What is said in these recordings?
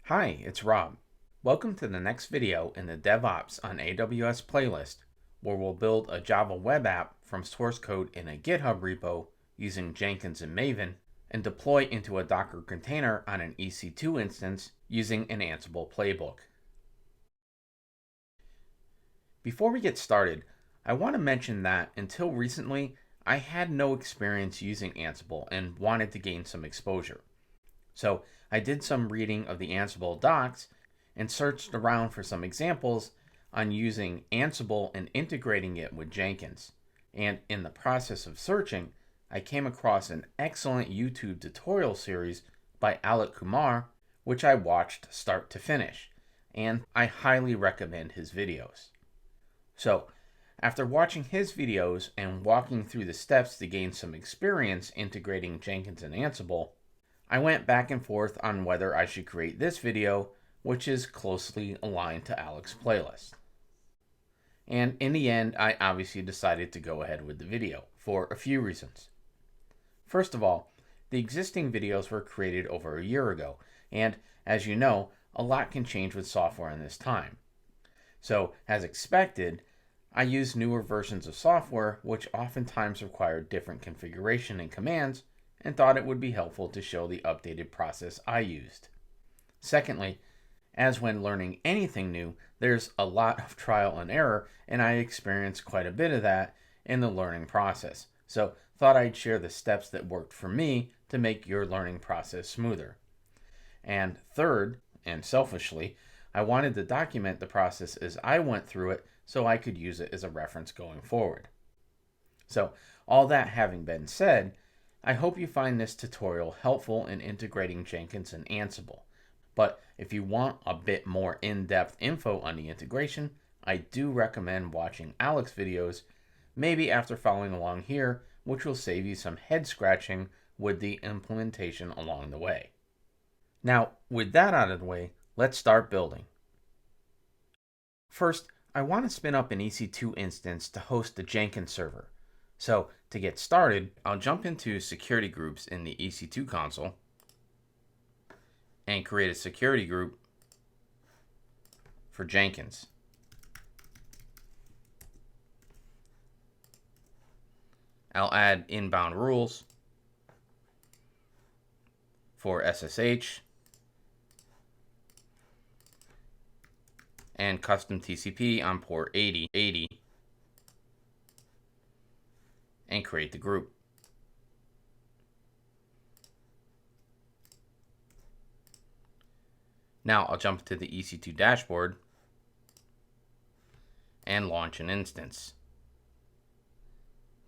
Hi, it's Rob. Welcome to the next video in the DevOps on AWS playlist, where we'll build a Java web app from source code in a GitHub repo using Jenkins and Maven, and deploy into a Docker container on an EC2 instance using an Ansible Playbook. Before we get started, I want to mention that until recently, I had no experience using Ansible and wanted to gain some exposure. So I did some reading of the Ansible docs and searched around for some examples on using Ansible and integrating it with Jenkins. And in the process of searching, I came across an excellent YouTube tutorial series by Alok Kumar, which I watched start to finish, and I highly recommend his videos. So, after watching his videos and walking through the steps to gain some experience integrating Jenkins and Ansible, I went back and forth on whether I should create this video, which is closely aligned to Alok's playlist. And in the end, I obviously decided to go ahead with the video for a few reasons. First of all, the existing videos were created over a year ago, and as you know, a lot can change with software in this time. So, as expected, I used newer versions of software which oftentimes require different configuration and commands, and thought it would be helpful to show the updated process I used. Secondly, as when learning anything new, there's a lot of trial and error, and I experienced quite a bit of that in the learning process. So thought I'd share the steps that worked for me to make your learning process smoother. And third, and selfishly, I wanted to document the process as I went through it so I could use it as a reference going forward. So all that having been said, I hope you find this tutorial helpful in integrating Jenkins and Ansible. But if you want a bit more in-depth info on the integration, I do recommend watching Alok's videos, maybe after following along here, which will save you some head scratching with the implementation along the way. Now, with that out of the way, let's start building. First, I want to spin up an EC2 instance to host the Jenkins server. So to get started, I'll jump into security groups in the EC2 console and create a security group for Jenkins. I'll add inbound rules for SSH and custom TCP on port 8080 and create the group. Now I'll jump to the EC2 dashboard and launch an instance.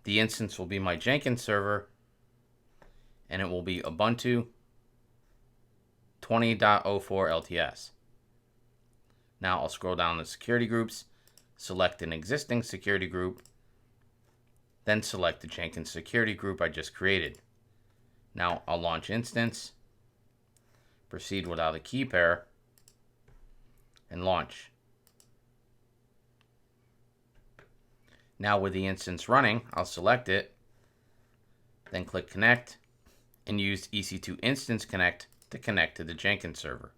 The instance will be my Jenkins server, and it will be Ubuntu 20.04 LTS. Now I'll scroll down to security groups, select an existing security group, then select the Jenkins security group I just created. Now I'll launch instance, proceed without a key pair, and launch. Now with the instance running, I'll select it, then click connect, and use EC2 Instance Connect to connect to the Jenkins server.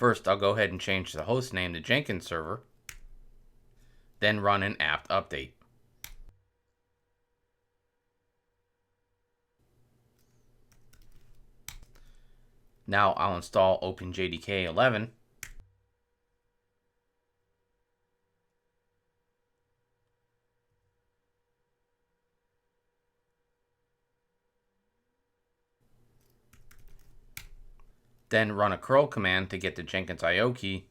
First, I'll go ahead and change the host name to Jenkins Server, then run an apt update. Now I'll install OpenJDK 11, then run a curl command to get the Jenkins IO key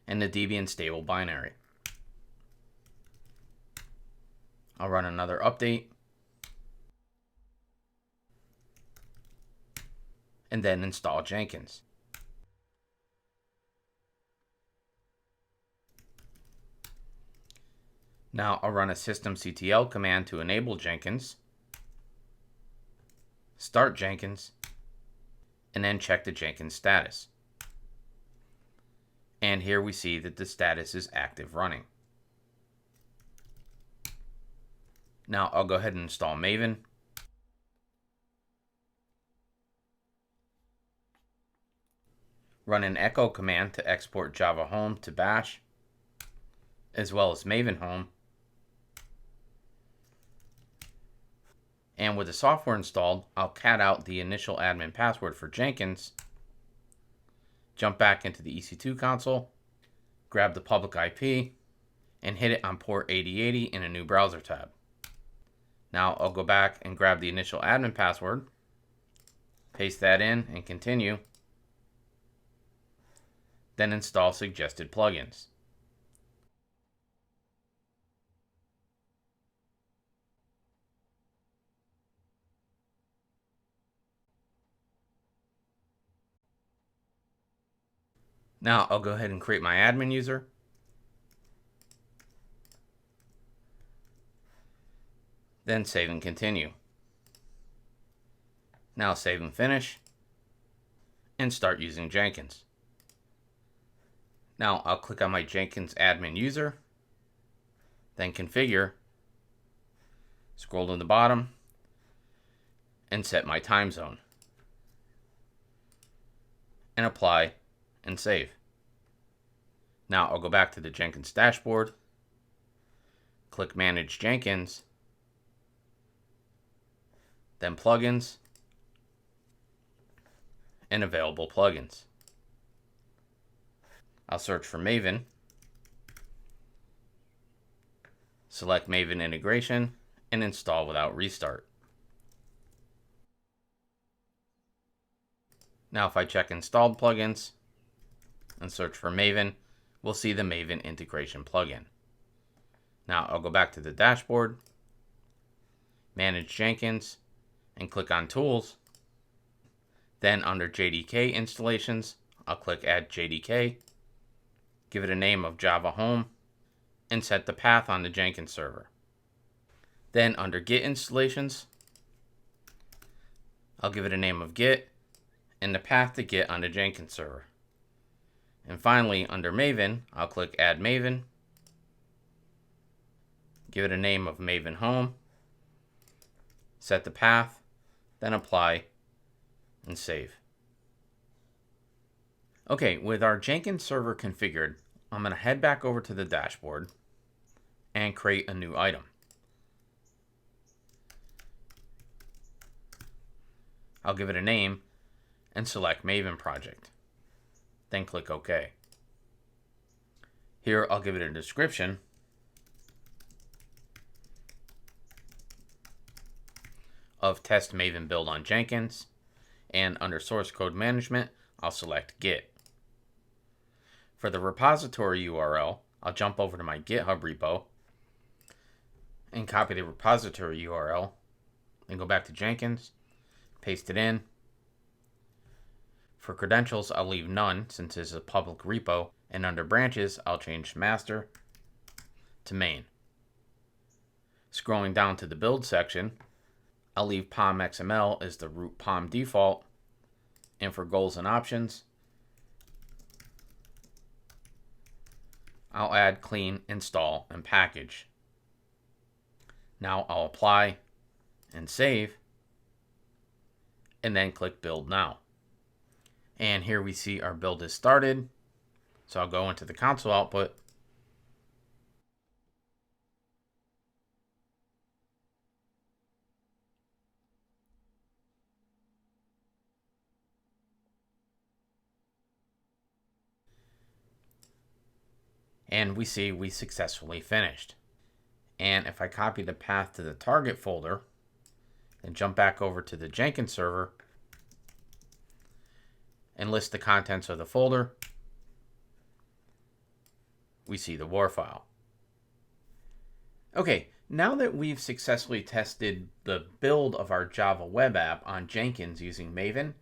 and the Debian stable binary. I'll run another update and then install Jenkins. Now I'll run a systemctl command to enable Jenkins, start Jenkins, and then check the Jenkins status. And here we see that the status is active running. Now I'll go ahead and install Maven run an echo command to export Java Home to Bash, as well as Maven Home. And with the software installed, I'll cat out the initial admin password for Jenkins, jump back into the EC2 console, grab the public IP, and hit it on port 8080 in a new browser tab. Now I'll go back and grab the initial admin password, paste that in and continue, then install suggested plugins. Now I'll go ahead and create my admin user. Then save and continue. Now save and finish, and start using Jenkins. Now I'll click on my Jenkins admin user, then configure, scroll to the bottom, and set my time zone, and apply and save. Now I'll go back to the Jenkins dashboard, click Manage Jenkins, then Plugins, and Available Plugins. I'll search for Maven, select Maven Integration, and install without restart. Now if I check Installed Plugins and search for Maven, we'll see the Maven Integration plugin. Now I'll go back to the dashboard, Manage Jenkins, and click on Tools. Then under JDK Installations, I'll click Add JDK, give it a name of Java Home, and set the path on the Jenkins server. Then under Git Installations, I'll give it a name of Git and the path to Git on the Jenkins server. And finally, under Maven, I'll click Add Maven, give it a name of Maven Home, set the path, then apply and save. Okay, with our Jenkins server configured, I'm going to head back over to the dashboard and create a new item. I'll give it a name and select Maven Project. Then click OK. Here I'll give it a description of Test Maven Build on Jenkins, and under Source Code Management, I'll select Git. For the repository URL, I'll jump over to my GitHub Repo and copy the repository URL, then go back to Jenkins, paste it in. For credentials, I'll leave none since it's a public repo, and under branches, I'll change master to main. Scrolling down to the build section, I'll leave POM XML as the root POM default, and for goals and options, I'll add clean, install, and package. Now I'll apply and save, and then click Build Now. And here we see our build is started. So I'll go into the console output, and we see we successfully finished. And if I copy the path to the target folder and jump back over to the Jenkins server and list the contents of the folder, we see the WAR file. Okay, now that we've successfully tested the build of our Java web app on Jenkins using Maven,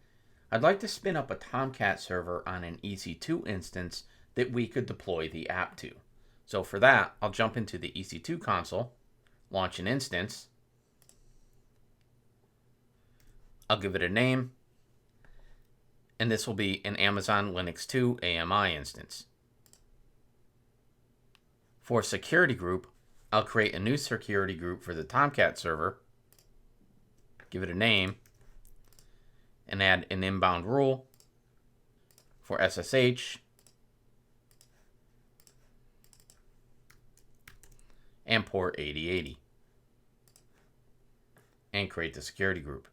I'd like to spin up a Tomcat server on an EC2 instance that we could deploy the app to. So for that, I'll jump into the EC2 console, launch an instance, I'll give it a name, and this will be an Amazon Linux 2 AMI instance. For security group, I'll create a new security group for the Tomcat server, give it a name, and add an inbound rule. for SSH, and port 8080, and create the security group.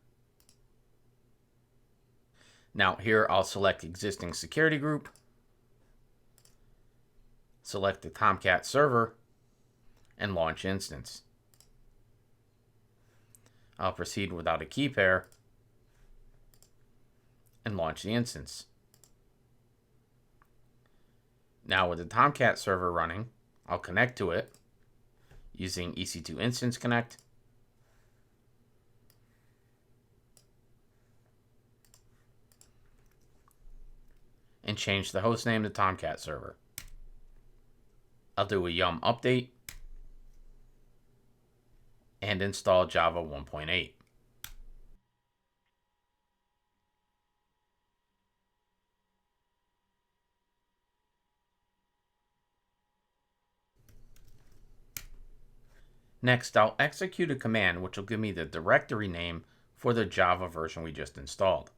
Now here I'll select existing security group, select the Tomcat Server, and launch instance. I'll proceed without a key pair and launch the instance. Now with the Tomcat Server running, I'll connect to it using EC2 Instance Connect, and change the hostname to Tomcat Server. I'll do a yum update and install Java 1.8. Next, I'll execute a command which will give me the directory name for the Java version we just installed.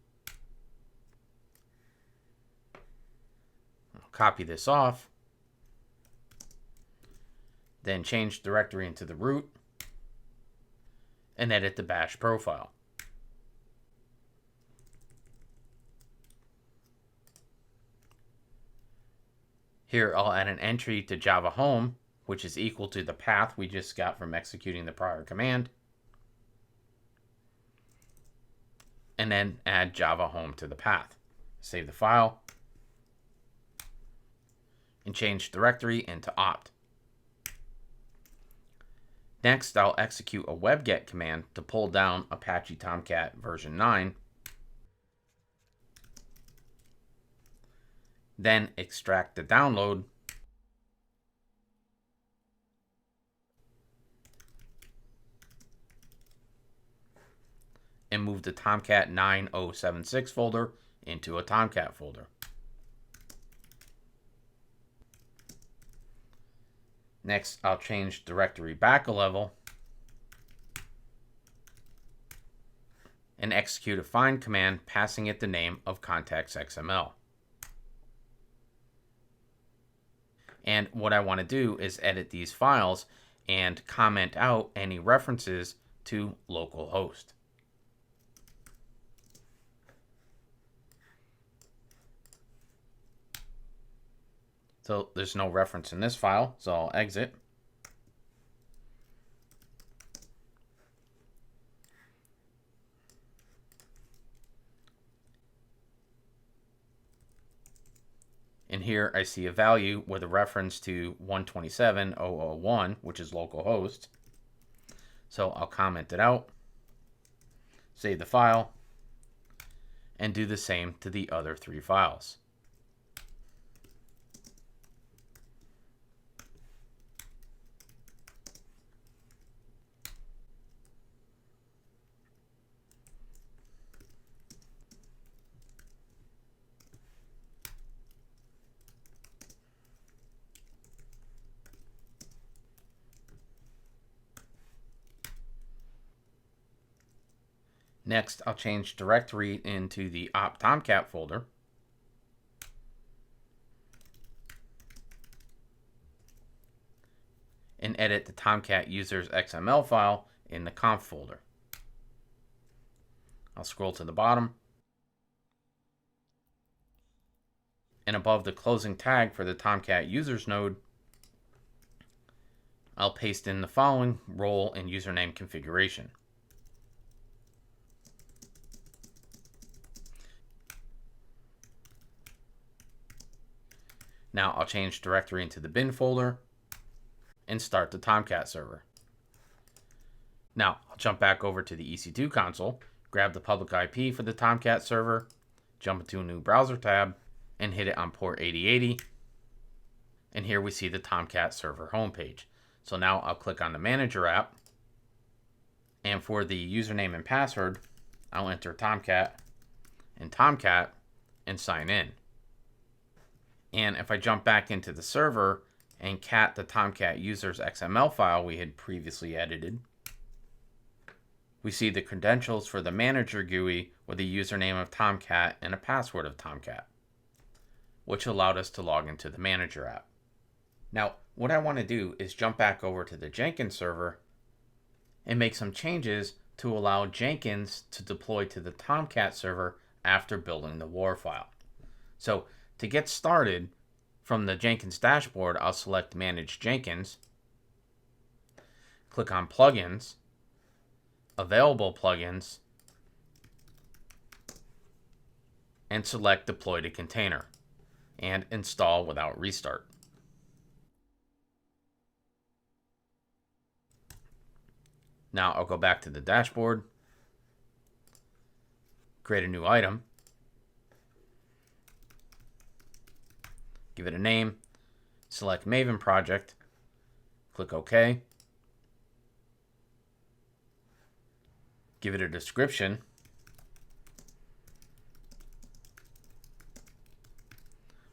I'll copy this off, then change directory into the root, and edit the bash profile. Here I'll add an entry to Java home, which is equal to the path we just got from executing the prior command, and then add Java home to the path. Save the file, and change directory into opt. Next, I'll execute a webget command to pull down Apache Tomcat version 9, then extract the download, and move the Tomcat 9076 folder into a Tomcat folder. Next, I'll change directory back a level and execute a find command passing it the name of contacts.xml. And what I want to do is edit these files and comment out any references to localhost. So there's no reference in this file, so I'll exit. And here I see a value with a reference to 127.0.0.1, which is localhost. So I'll comment it out, save the file, and do the same to the other three files. Next, I'll change directory into the opt Tomcat folder. And edit the Tomcat users XML file in the conf folder. I'll scroll to the bottom. And above the closing tag for the Tomcat users node, I'll paste in the following role and username configuration. Now I'll change directory into the bin folder and start the Tomcat server. Now I'll jump back over to the EC2 console, grab the public IP for the Tomcat server, jump into a new browser tab, and hit it on port 8080. And here we see the Tomcat server homepage. So now I'll click on the manager app, and for the username and password, I'll enter Tomcat and sign in. And if I jump back into the server and cat the Tomcat users XML file we had previously edited, we see the credentials for the manager GUI with a username of Tomcat and a password of Tomcat. which allowed us to log into the manager app. Now, what I want to do is jump back over to the Jenkins server and make some changes to allow Jenkins to deploy to the Tomcat server after building the WAR file. So to get started, from the Jenkins dashboard, I'll select Manage Jenkins, click on Plugins, Available Plugins, and select Deploy to Container, and Install without restart. Now I'll go back to the dashboard, create a new item, give it a name, select Maven project, click OK, give it a description,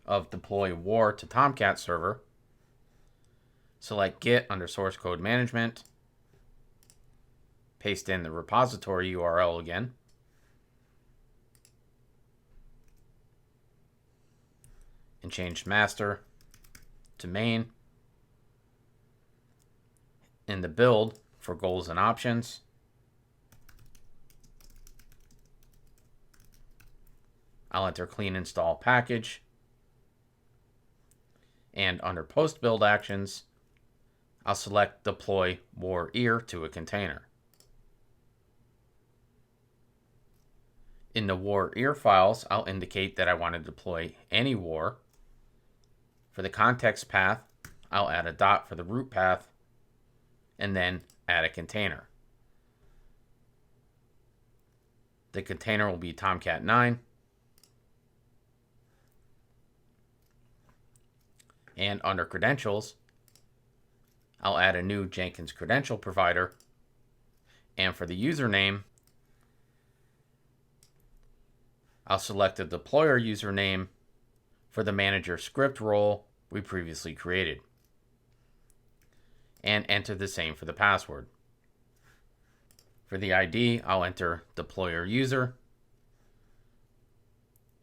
of deploy WAR to Tomcat server, select Git under source code management, paste in the repository URL again, and change master to main. In the build, for goals and options, I'll enter clean install package, and under post build actions, I'll select deploy WAR ear to a container. In the WAR ear files, I'll indicate that I want to deploy any WAR. For the context path, I'll add a dot for the root path, and then add a container. The container will be Tomcat 9. And under credentials, I'll add a new Jenkins credential provider. And for the username, I'll select the deployer username for the manager script role we previously created, and enter the same for the password. For the ID, I'll enter deployer user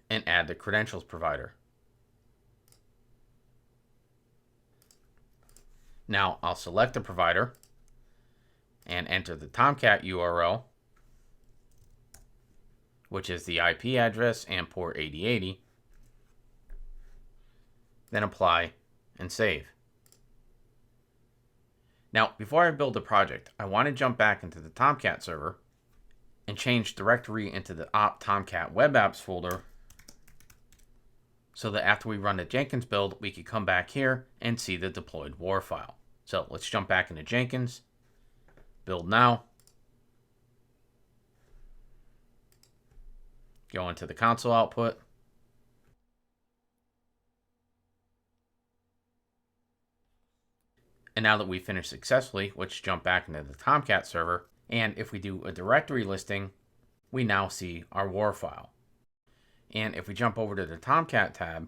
and add the credentials provider. Now I'll select the provider and enter the Tomcat URL, which is the IP address and port 8080, then apply and save. Now, before I build the project, I want to jump back into the Tomcat server and change directory into the op Tomcat web apps folder, so that after we run the Jenkins build, we can come back here and see the deployed WAR file. So let's jump back into Jenkins, build now, go into the console output, and now that we finished successfully, let's jump back into the Tomcat server, and if we do a directory listing, we now see our WAR file. And if we jump over to the Tomcat tab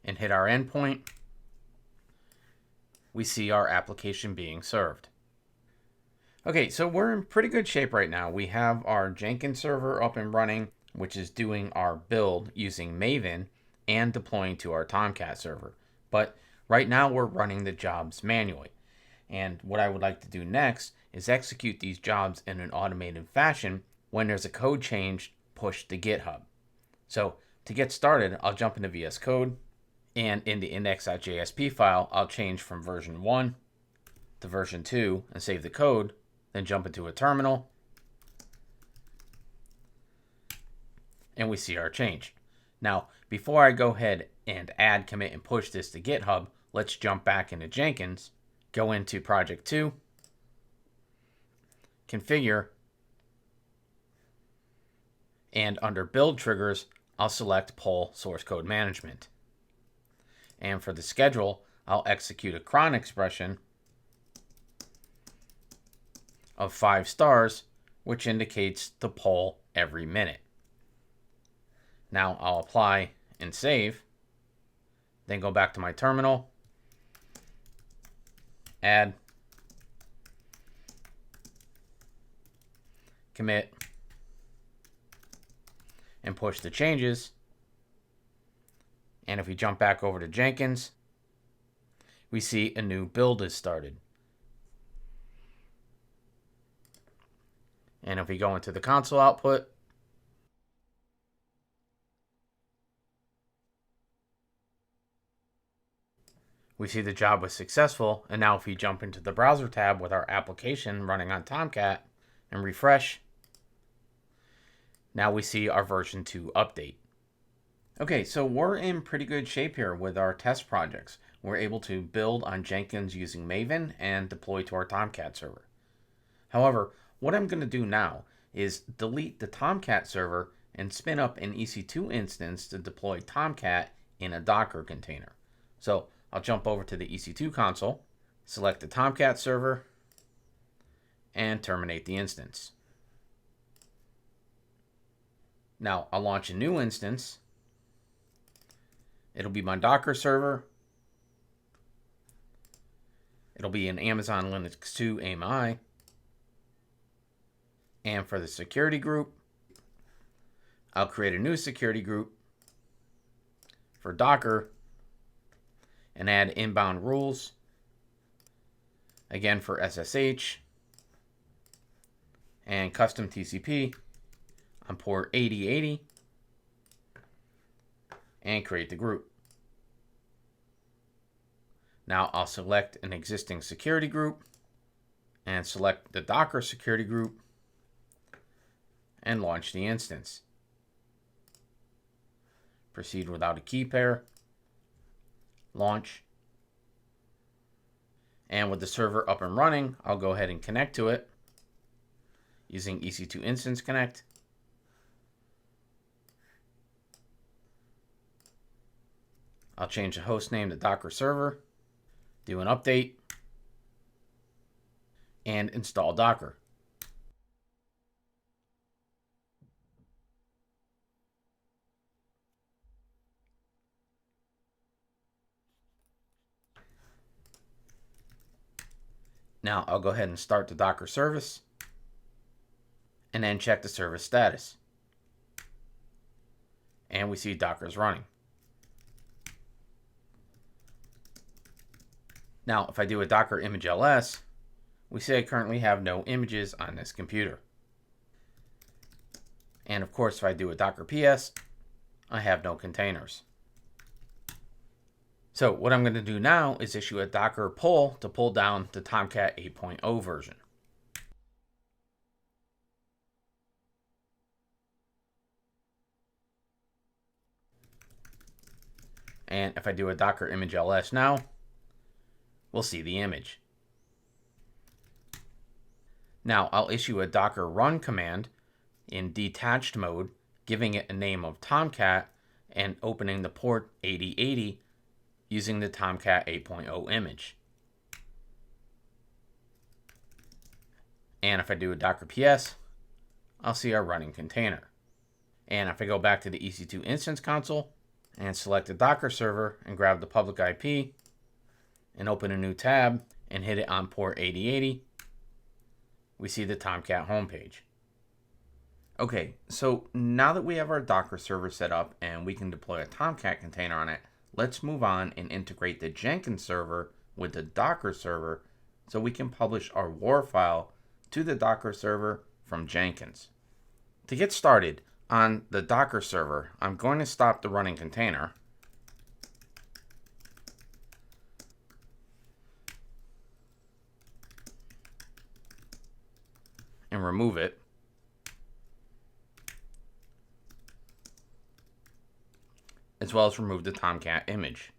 and hit our endpoint, we see our application being served. Okay, so we're in pretty good shape right now. We have our Jenkins server up and running, which is doing our build using Maven and deploying to our Tomcat server. But right now we're running the jobs manually. And what I would like to do next is execute these jobs in an automated fashion when there's a code change pushed to GitHub. So to get started, I'll jump into VS Code, and in the index.jsp file, I'll change from version 1 to version 2 and save the code, then jump into a terminal, and we see our change. Now, before I go ahead and add, commit, and push this to GitHub, let's jump back into Jenkins, go into Project 2, Configure, and under Build Triggers, I'll select Pull Source Code Management. And for the schedule, I'll execute a cron expression of 5 stars, which indicates the pull every minute. Now I'll apply and save, then go back to my terminal, add, commit, and push the changes, And if we jump back over to Jenkins, we see a new build is started. And if we go into the console output, we see the job was successful. And now if we jump into the browser tab with our application running on Tomcat and refresh, now we see our version 2 update. Okay, so we're in pretty good shape here with our test projects. We're able to build on Jenkins using Maven and deploy to our Tomcat server. However, what I'm going to do now is delete the Tomcat server and spin up an EC2 instance to deploy Tomcat in a Docker container. So I'll jump over to the EC2 console, select the Tomcat server, and terminate the instance. Now I'll launch a new instance. It'll be my Docker server. It'll be an Amazon Linux 2 AMI. And for the security group, I'll create a new security group for Docker and add inbound rules. Again for SSH and custom TCP on port 8080 and create the group. Now I'll select an existing security group and select the Docker security group and launch the instance. Proceed without a key pair. Launch. And with the server up and running, I'll go ahead and connect to it using EC2 Instance Connect. I'll change the host name to Docker Server, do an update, and install Docker. Now I'll go ahead and start the Docker service and then check the service status. And we see Docker's running. Now if I do a Docker image ls, we see I currently have no images on this computer. And of course if I do a Docker ps, I have no containers. So what I'm going to do now is issue a Docker pull to pull down the Tomcat 8.0 version. And if I do a Docker image ls now, we'll see the image. Now I'll issue a Docker run command in detached mode, giving it a name of Tomcat and opening the port 8080 using the Tomcat 8.0 image. And if I do a Docker ps, I'll see our running container. And if I go back to the EC2 instance console and select the Docker server and grab the public IP and open a new tab and hit it on port 8080, we see the Tomcat homepage. Okay, so now that we have our Docker server set up and we can deploy a Tomcat container on it, let's move on and integrate the Jenkins server with the Docker server so we can publish our WAR file to the Docker server from Jenkins. To get started on the Docker server, I'm going to stop the running container and remove it. As well as remove the Tomcat image.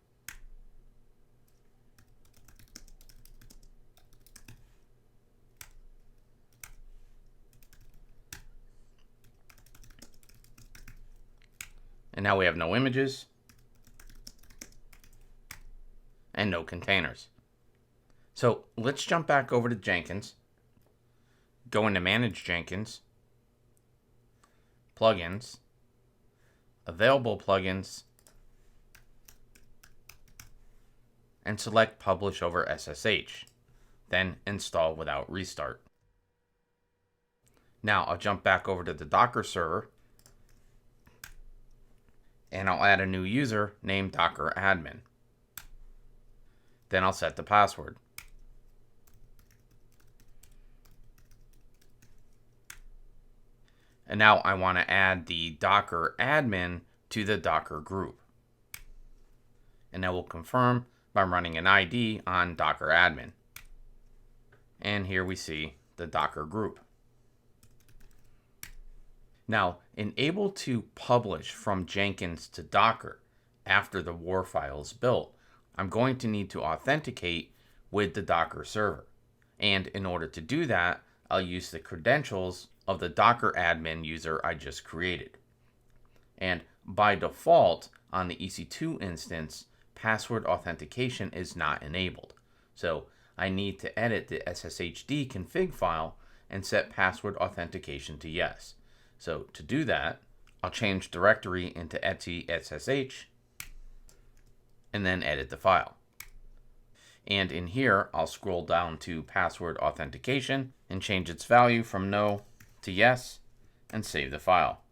And now we have no images and no containers. So let's jump back over to Jenkins, go into Manage Jenkins, Plugins, Available Plugins, and select Publish over SSH, then Install without restart. Now I'll jump back over to the Docker server And I'll add a new user named Docker admin. Then I'll set the password. And now I want to add the Docker admin to the Docker group. And I will confirm by running an ID on Docker admin. And here we see the Docker group. Now, enable to publish from Jenkins to Docker after the WAR file is built, I'm going to need to authenticate with the Docker server. And in order to do that, I'll use the credentials of the Docker admin user I just created. And by default, on the EC2 instance, password authentication is not enabled. So I need to edit the SSHD config file and set password authentication to yes. So to do that, I'll change directory into etc/ssh and then edit the file. And in here, I'll scroll down to password authentication and change its value from no to yes and save the file.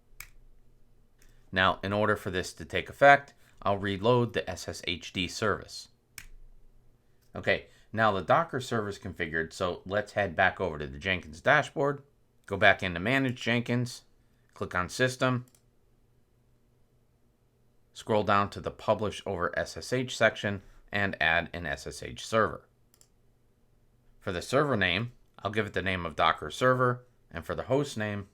Now, in order for this to take effect, I'll reload the SSHD service. Okay, now the Docker server is configured, so let's head back over to the Jenkins dashboard, go back into Manage Jenkins, click on System, scroll down to the Publish over SSH section, and add an SSH server. For the server name, I'll give it the name of Docker Server, and for the host name,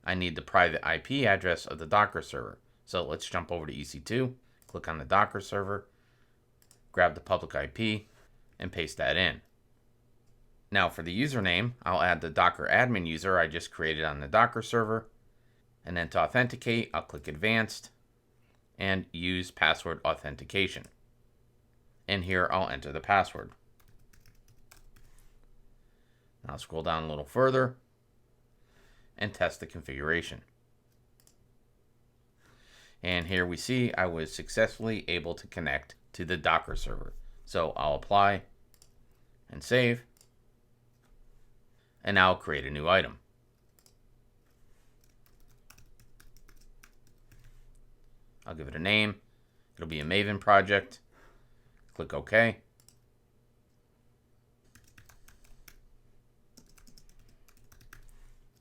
I need the private IP address of the Docker server. So let's jump over to EC2, click on the Docker server, grab the public IP, and paste that in. Now for the username, I'll add the Docker admin user I just created on the Docker server, and then to authenticate, I'll click Advanced and use password authentication. And here I'll enter the password. Now scroll down a little further and test the configuration. And here we see I was successfully able to connect to the Docker server. So I'll apply and save. And now I'll create a new item. I'll give it a name. It'll be a Maven project. Click OK.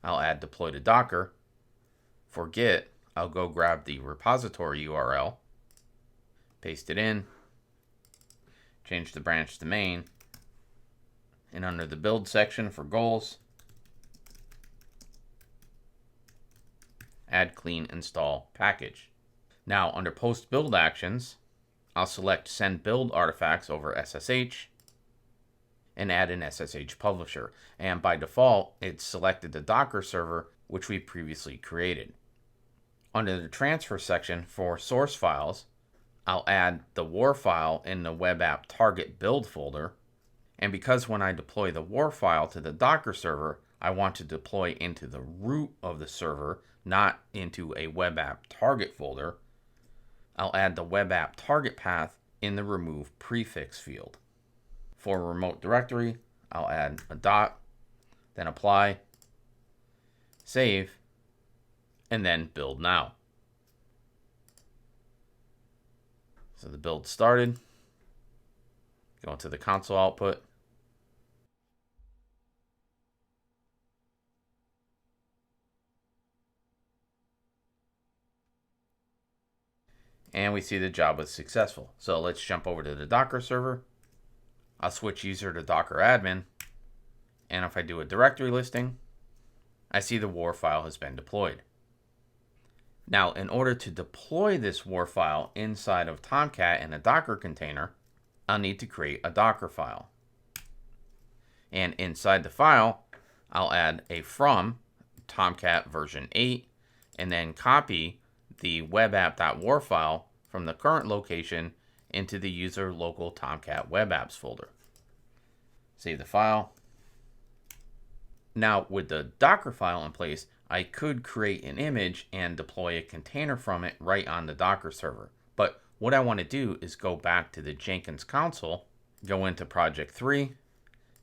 I'll add deploy to Docker. For Git, I'll go grab the repository URL, paste it in, change the branch to main, and under the build section for goals, add clean install package. Now under post build actions, I'll select send build artifacts over SSH and add an SSH publisher. And by default, it's selected the Docker server, which we previously created. Under the transfer section for source files, I'll add the WAR file in the web app target build folder. And because when I deploy the WAR file to the Docker server, I want to deploy into the root of the server, not into a web app target folder, I'll add the web app target path in the remove prefix field. For remote directory, I'll add a dot, then apply, save, and then build now. So the build started. Go into the console output. And we see the job was successful. So let's jump over to the Docker server. I'll switch user to Docker admin. And if I do a directory listing, I see the WAR file has been deployed. Now, in order to deploy this WAR file inside of Tomcat in a Docker container, I'll need to create a Docker file. And inside the file, I'll add a from Tomcat version 8 and then copy the webapp.war file from the current location into the user local Tomcat web apps folder. Save the file. Now, with the Docker file in place, I could create an image and deploy a container from it right on the Docker server. But what I want to do is go back to the Jenkins console, go into project 3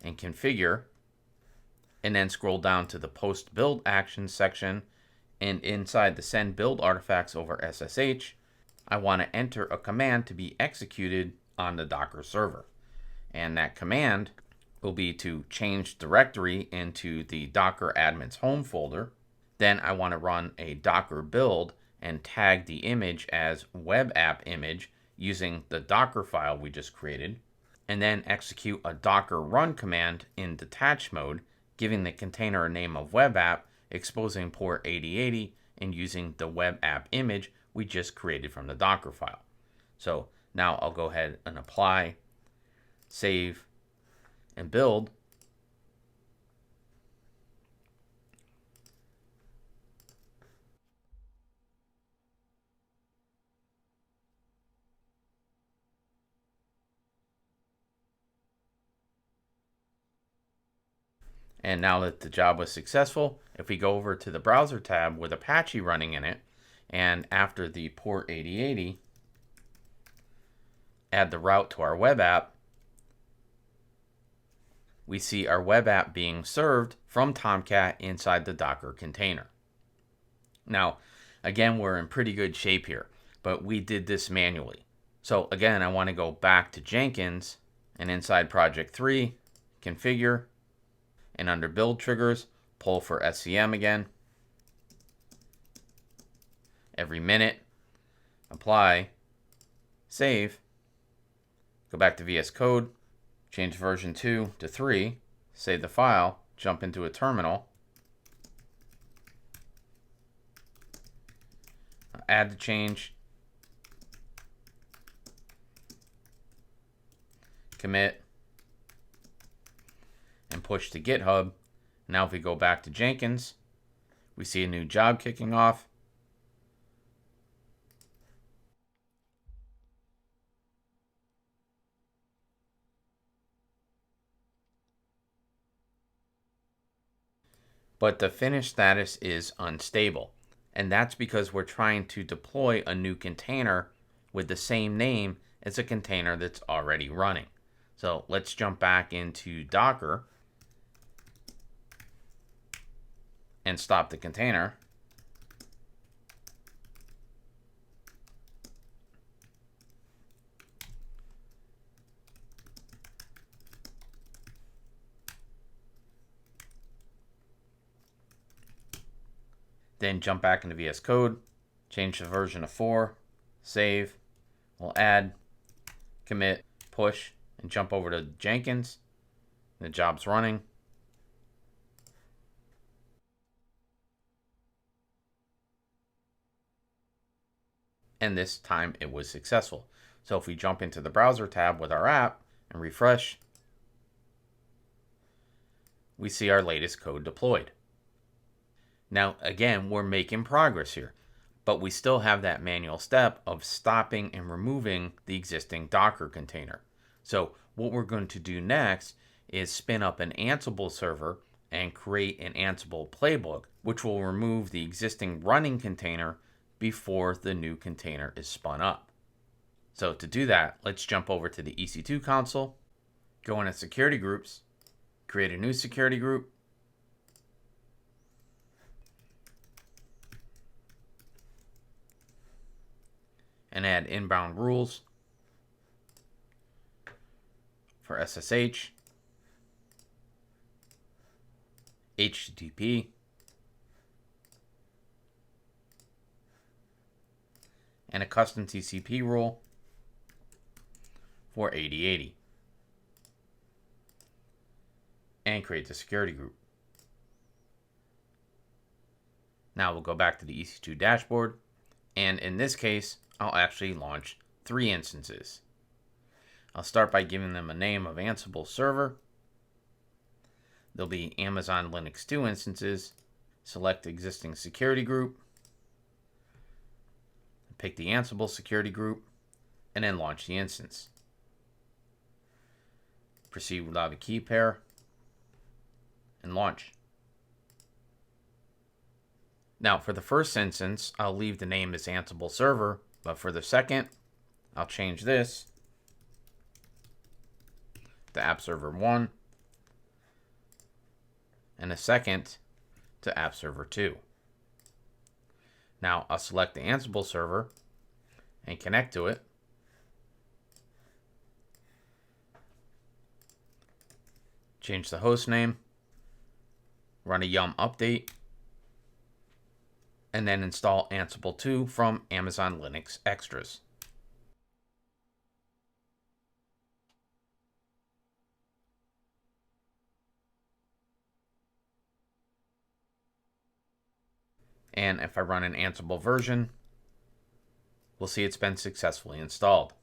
and configure, and then scroll down to the post build actions section, and inside the send build artifacts over SSH, I want to enter a command to be executed on the Docker server. And that command will be to change directory into the Docker admin's home folder. Then I want to run a Docker build and tag the image as web app image using the Docker file we just created. And then execute a Docker run command in detach mode, giving the container a name of web app, exposing port 8080, and using the web app image we just created from the Docker file. So now I'll go ahead and apply, save, and build. And now that the job was successful, if we go over to the browser tab with Apache running in it, and after the port 8080, add the route to our web app, we see our web app being served from Tomcat inside the Docker container. Now, again, we're in pretty good shape here, but we did this manually. So again, I want to go back to Jenkins, and inside project 3, configure, and under build triggers, pull for SCM again. Every minute, apply, save, go back to VS Code, change version 2 to 3, save the file, jump into a terminal, add the change, commit, and push to GitHub. Now if we go back to Jenkins, we see a new job kicking off. But the finished status is unstable. And that's because we're trying to deploy a new container with the same name as a container that's already running. So let's jump back into Docker and stop the container. Then jump back into VS Code, change the version to 4, save, we'll add, commit, push, and jump over to Jenkins. The job's running. And this time it was successful. So if we jump into the browser tab with our app and refresh, we see our latest code deployed. Now, again, we're making progress here, but we still have that manual step of stopping and removing the existing Docker container. So what we're going to do next is spin up an Ansible server and create an Ansible Playbook, which will remove the existing running container before the new container is spun up. So to do that, let's jump over to the EC2 console, go into security groups, create a new security group, and add inbound rules for SSH, HTTP, and a custom TCP rule for 8080, and create the security group. Now we'll go back to the EC2 dashboard, and in this case, I'll actually launch 3 instances. I'll start by giving them a name of Ansible Server. There'll be Amazon Linux 2 instances. Select the existing security group. Pick the Ansible security group, and then launch the instance. Proceed without a key pair, and launch. Now, for the first instance, I'll leave the name as Ansible Server, but for the second, I'll change this to App Server 1, and the second to App Server 2. Now, I'll select the Ansible server and connect to it. Change the host name, run a yum update, and then install Ansible 2 from Amazon Linux Extras. And if I run an Ansible version, we'll see it's been successfully installed.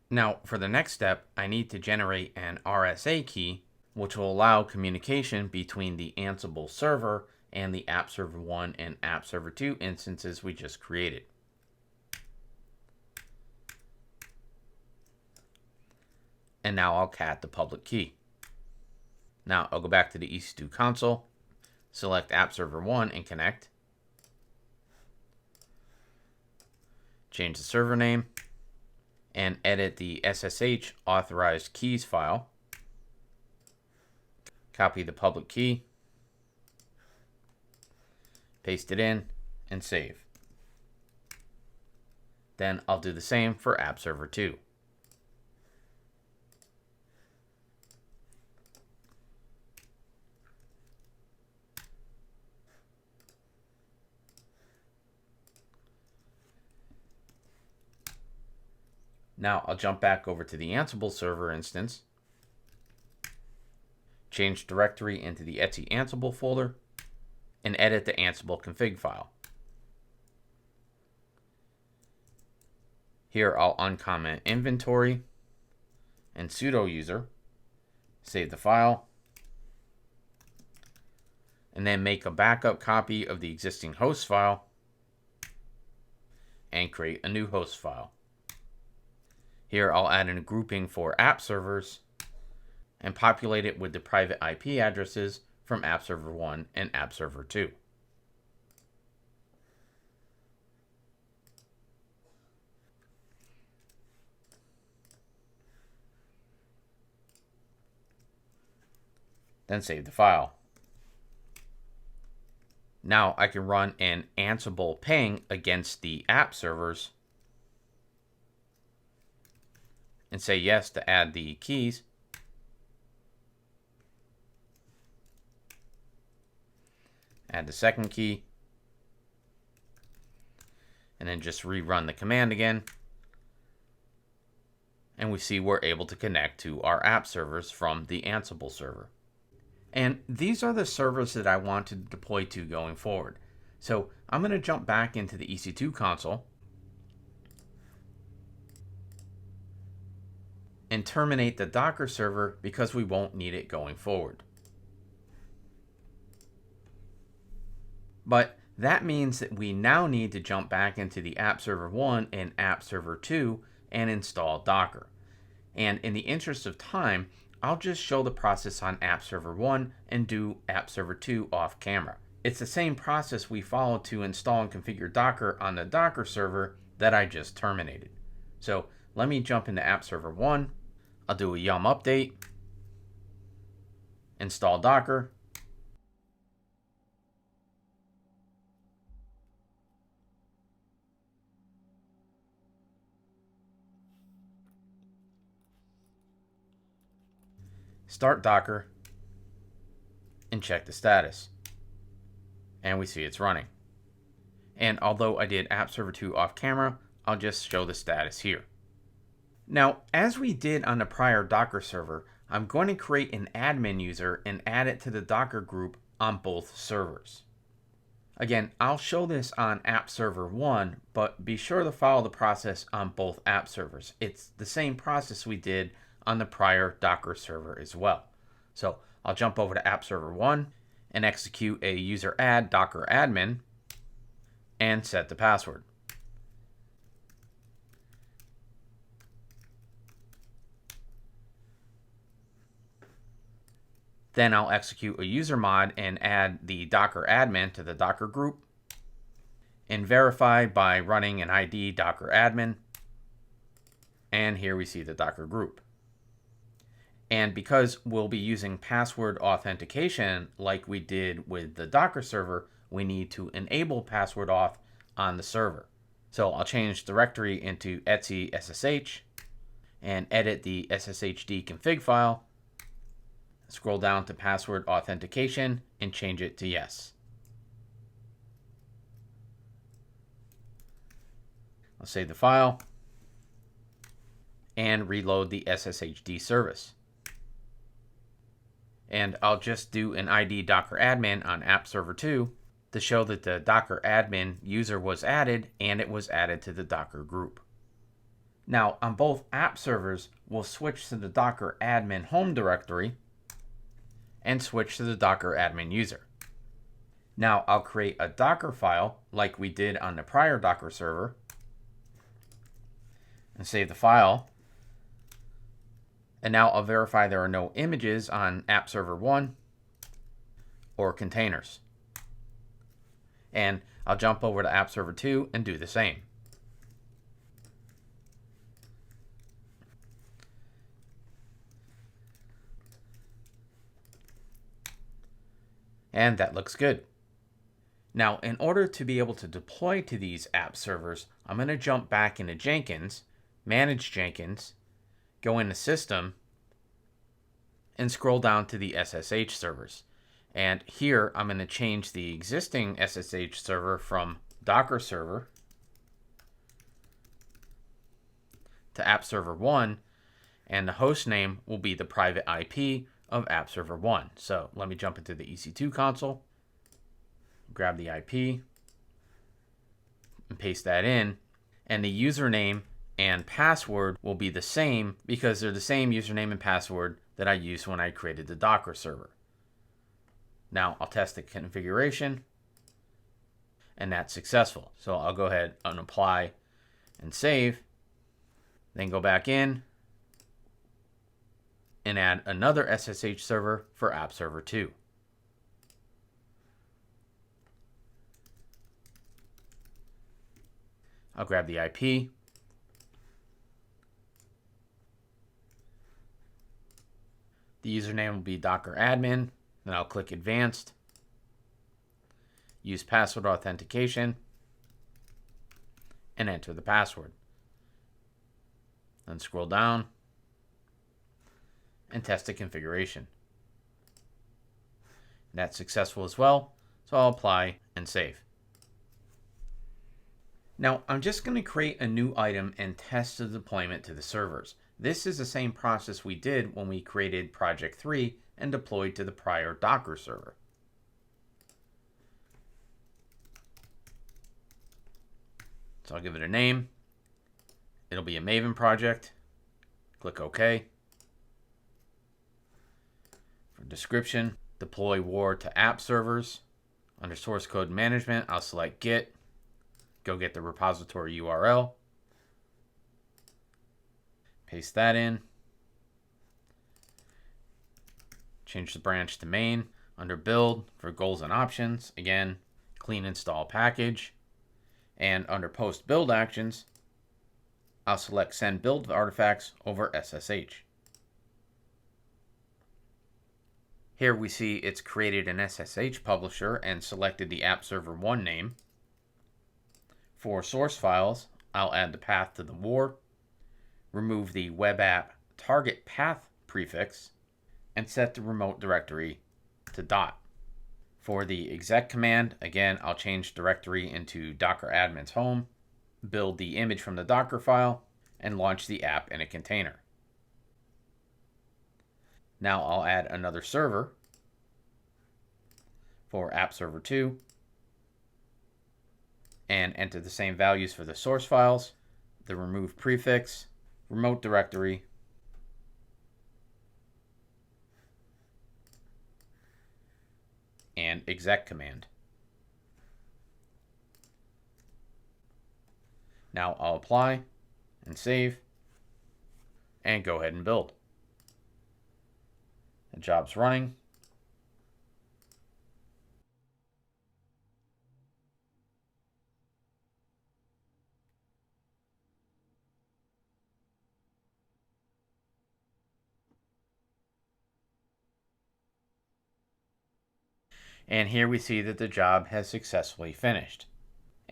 Now, for the next step, I need to generate an RSA key, which will allow communication between the Ansible server and the App Server 1 and App Server 2 instances we just created. And now I'll cat the public key. Now I'll go back to the EC2 console, select App Server 1 and connect. Change the server name and edit the SSH authorized keys file. Copy the public key, paste it in, and save. Then I'll do the same for App Server 2. Now I'll jump back over to the Ansible server instance, change directory into the etc Ansible folder, and edit the Ansible config file. Here I'll uncomment inventory and sudo user, save the file, and then make a backup copy of the existing host file and create a new host file. Here I'll add in a grouping for app servers and populate it with the private IP addresses from App Server 1 and App Server 2. Then save the file. Now I can run an Ansible ping against the app servers and say yes to add the keys. Add the second key. And then just rerun the command again. And we see we're able to connect to our app servers from the Ansible server. And these are the servers that I want to deploy to going forward. So I'm going to jump back into the EC2 console and terminate the Docker server because we won't need it going forward. But that means that we now need to jump back into the App Server 1 and App Server 2 and install Docker. And in the interest of time, I'll just show the process on App Server 1 and do App Server 2 off camera. It's the same process we followed to install and configure Docker on the Docker server that I just terminated. So let me jump into App Server 1. I'll do a yum update, install Docker, start Docker, and check the status. And we see it's running. And although I did App Server 2 off camera, I'll just show the status here. Now, as we did on the prior Docker server, I'm going to create an admin user and add it to the Docker group on both servers. Again, I'll show this on App Server 1, but be sure to follow the process on both app servers. It's the same process we did on the prior Docker server as well. So I'll jump over to App Server 1 and execute a user add docker admin and set the password. Then I'll execute a user mod and add the Docker admin to the Docker group and verify by running an ID Docker admin. And here we see the Docker group. And because we'll be using password authentication like we did with the Docker server, we need to enable password auth on the server. So I'll change directory into etc ssh and edit the sshd config file. Scroll down to password authentication and change it to yes. I'll save the file and reload the sshd service. And I'll just do an ID Docker admin on app server 2 to show that the Docker admin user was added and it was added to the Docker group. Now, on both app servers, we'll switch to the Docker admin home directory and switch to the Docker admin user. Now, I'll create a Docker file like we did on the prior Docker server and save the file. And now I'll verify there are no images on app server 1 or containers. And I'll jump over to app server 2 and do the same. And that looks good. Now, in order to be able to deploy to these app servers, I'm going to jump back into Jenkins, manage Jenkins, go into System, and scroll down to the SSH servers. And here I'm going to change the existing SSH server from Docker server to app server 1, and the host name will be the private IP of app server 1. So let me jump into the EC2 console, grab the IP, and paste that in. And the username and password will be the same because they're the same username and password that I used when I created the Docker server. Now I'll test the configuration, and that's successful. So I'll go ahead and apply and save, then go back in and add another SSH server for app server 2. I'll grab the IP, the username will be Docker admin, then I'll click advanced, use password authentication, and enter the password. Then scroll down and test the configuration. That's successful as well, so I'll apply and save. Now, I'm just going to create a new item and test the deployment to the servers. This is the same process we did when we created Project 3 and deployed to the prior Docker server. So I'll give it a name. It'll be a Maven project. Click OK. For description, deploy war to app servers. Under source code management, I'll select Git. Go get the repository URL. Paste that in. Change the branch to main. Under build, for goals and options, again, clean install package. And under post build actions, I'll select send build artifacts over SSH. Here we see it's created an SSH publisher and selected the app server 1 name. For source files, I'll add the path to the war, remove the web app target path prefix, and set the remote directory to dot. For the exec command, again, I'll change directory into Docker admin's home, build the image from the Docker file, and launch the app in a container. Now I'll add another server for app server 2 and enter the same values for the source files, the remove prefix, remote directory, and exec command. Now I'll apply and save and go ahead and build. The job's running. And here we see that the job has successfully finished.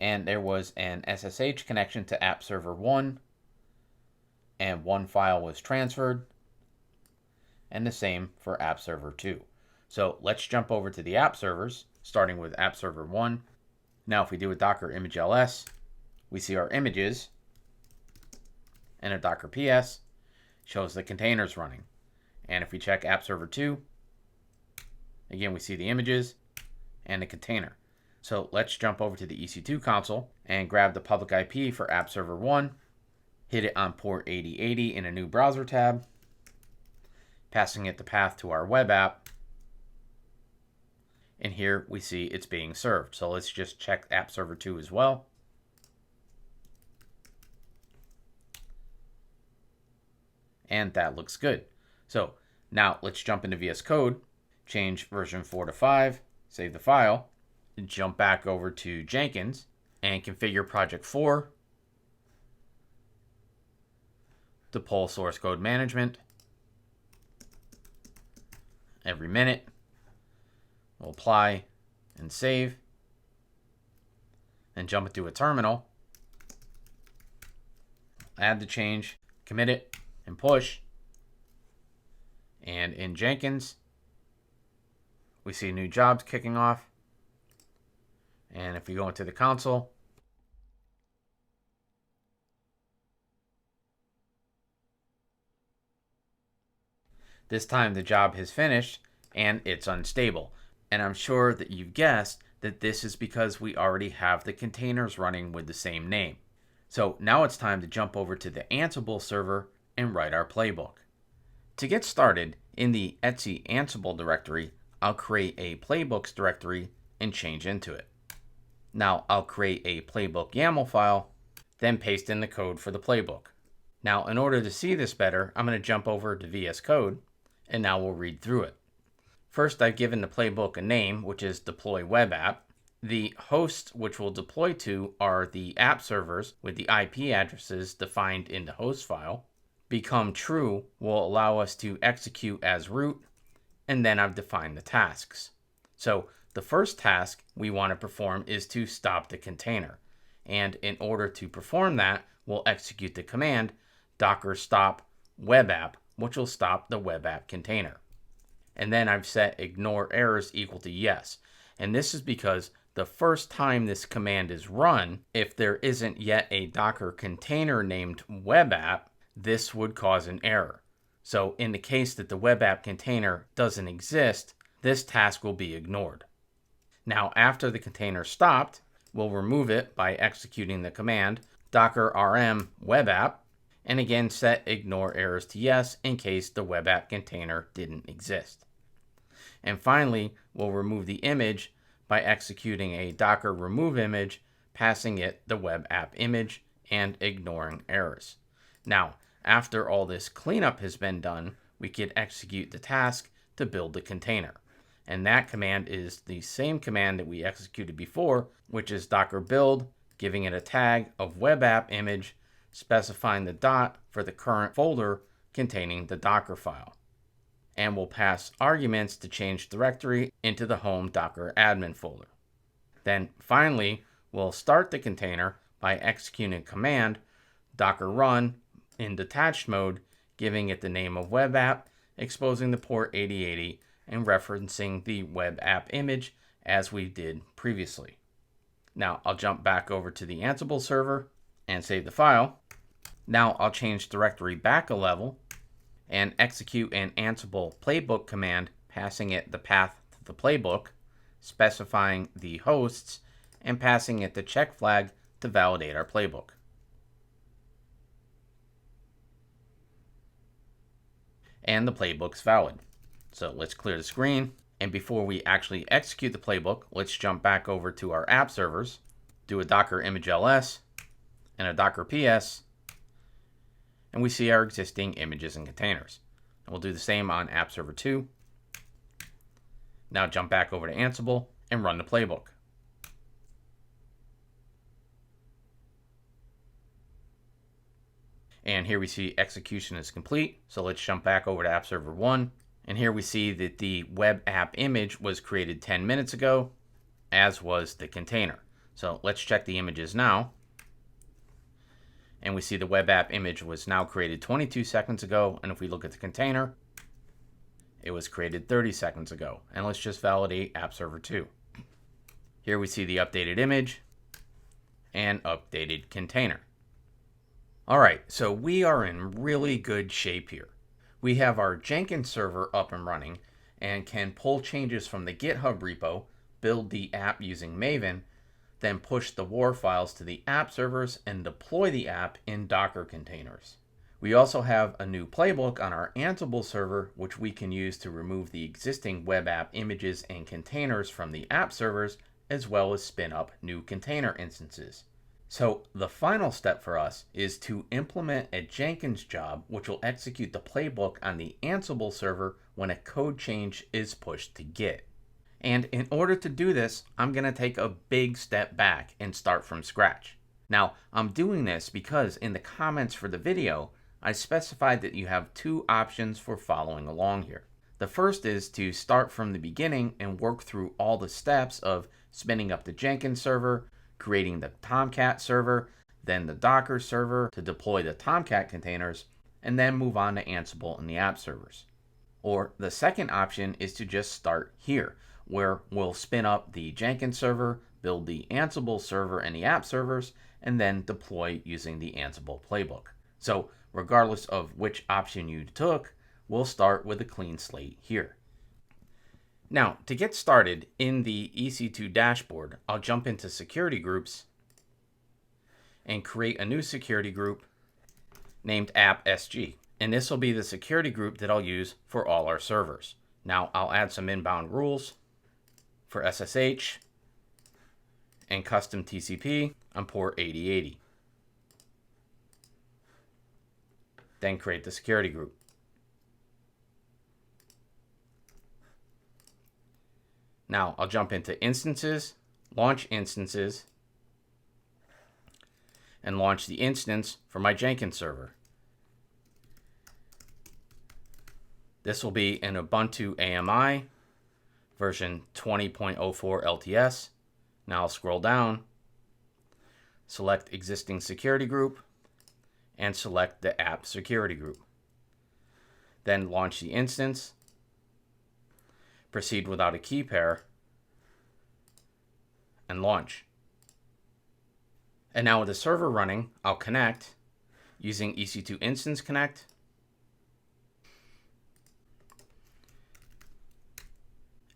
and there was an SSH connection to app server 1, and one file was transferred, and the same for app server 2. So let's jump over to the app servers, starting with app server 1. Now if we do a docker image ls, we see our images, and a docker ps shows the containers running. And if we check app server 2, again we see the images and the container. So let's jump over to the EC2 console and grab the public IP for app server 1, hit it on port 8080 in a new browser tab, passing it the path to our web app, and here we see it's being served. So let's just check app server 2 as well. And that looks good. So now let's jump into VS Code, change version 4 to 5, save the file, and jump back over to Jenkins and configure project 4 to pull source code management every minute. We'll apply and save, and jump into a terminal, add the change, commit it, and push. And in Jenkins, we see new jobs kicking off. And if we go into the console, this time the job has finished and it's unstable. And I'm sure that you've guessed that this is because we already have the containers running with the same name. So now it's time to jump over to the Ansible server and write our playbook. To get started, in the etc Ansible directory, I'll create a playbooks directory and change into it. Now I'll create a playbook YAML file, then paste in the code for the playbook. Now in order to see this better, I'm going to jump over to VS Code, and now we'll read through it. First, I've given the playbook a name, which is deploy web app. The hosts which we'll deploy to are the app servers with the IP addresses defined in the host file. Become true will allow us to execute as root, and then I've defined the tasks. So the first task we want to perform is to stop the container. And in order to perform that, we'll execute the command docker stop web app, which will stop the web app container. And then I've set ignore errors equal to yes. And this is because the first time this command is run, if there isn't yet a Docker container named web app, this would cause an error. So in the case that the web app container doesn't exist, this task will be ignored. Now after the container stopped, we'll remove it by executing the command docker rm web app, and again set ignore errors to yes in case the web app container didn't exist. And finally, we'll remove the image by executing a docker remove image, passing it the web app image, and ignoring errors. Now, after all this cleanup has been done, we could execute the task to build the container. And that command is the same command that we executed before, which is docker build, giving it a tag of web app image, specifying the dot for the current folder containing the Docker file. And we'll pass arguments to change directory into the home Docker admin folder. Then finally, we'll start the container by executing a command docker run in detached mode, giving it the name of web app, exposing the port 8080, and referencing the web app image as we did previously. Now I'll jump back over to the Ansible server and save the file. Now I'll change directory back a level and execute an Ansible Playbook command, passing it the path to the playbook, specifying the hosts, and passing it the check flag to validate our playbook. And the playbook's valid. So let's clear the screen. And before we actually execute the playbook, let's jump back over to our app servers, do a docker image ls and a docker ps, and we see our existing images and containers. And we'll do the same on app server 2. Now jump back over to Ansible and run the playbook. And here we see execution is complete. So let's jump back over to app server 1. And here we see that the web app image was created 10 minutes ago, as was the container. So let's check the images now. And we see the web app image was now created 22 seconds ago. And if we look at the container, it was created 30 seconds ago. And let's just validate app server 2. Here we see the updated image and updated container. All right, so we are in really good shape here. We have our Jenkins server up and running and can pull changes from the GitHub repo, build the app using Maven, then push the WAR files to the app servers and deploy the app in Docker containers. We also have a new playbook on our Ansible server, which we can use to remove the existing web app images and containers from the app servers, as well as spin up new container instances. So the final step for us is to implement a Jenkins job, which will execute the playbook on the Ansible server when a code change is pushed to Git. And in order to do this, I'm going to take a big step back and start from scratch. Now, I'm doing this because in the comments for the video, I specified that you have two options for following along here. The first is to start from the beginning and work through all the steps of spinning up the Jenkins server, creating the Tomcat server, then the Docker server to deploy the Tomcat containers, and then move on to Ansible and the app servers. Or the second option is to just start here, where we'll spin up the Jenkins server, build the Ansible server and the app servers, and then deploy using the Ansible playbook. So regardless of which option you took, we'll start with a clean slate here. Now, to get started in the EC2 dashboard, I'll jump into security groups and create a new security group named App SG. And this will be the security group that I'll use for all our servers. Now, I'll add some inbound rules for SSH and custom TCP on port 8080. Then create the security group. Now I'll jump into instances, launch instances, and launch the instance for my Jenkins server. This will be an Ubuntu AMI version 20.04 LTS. Now I'll scroll down, select existing security group, and select the app security group. Then launch the instance. Proceed without a key pair, and launch. And now with the server running, I'll connect using EC2 Instance Connect,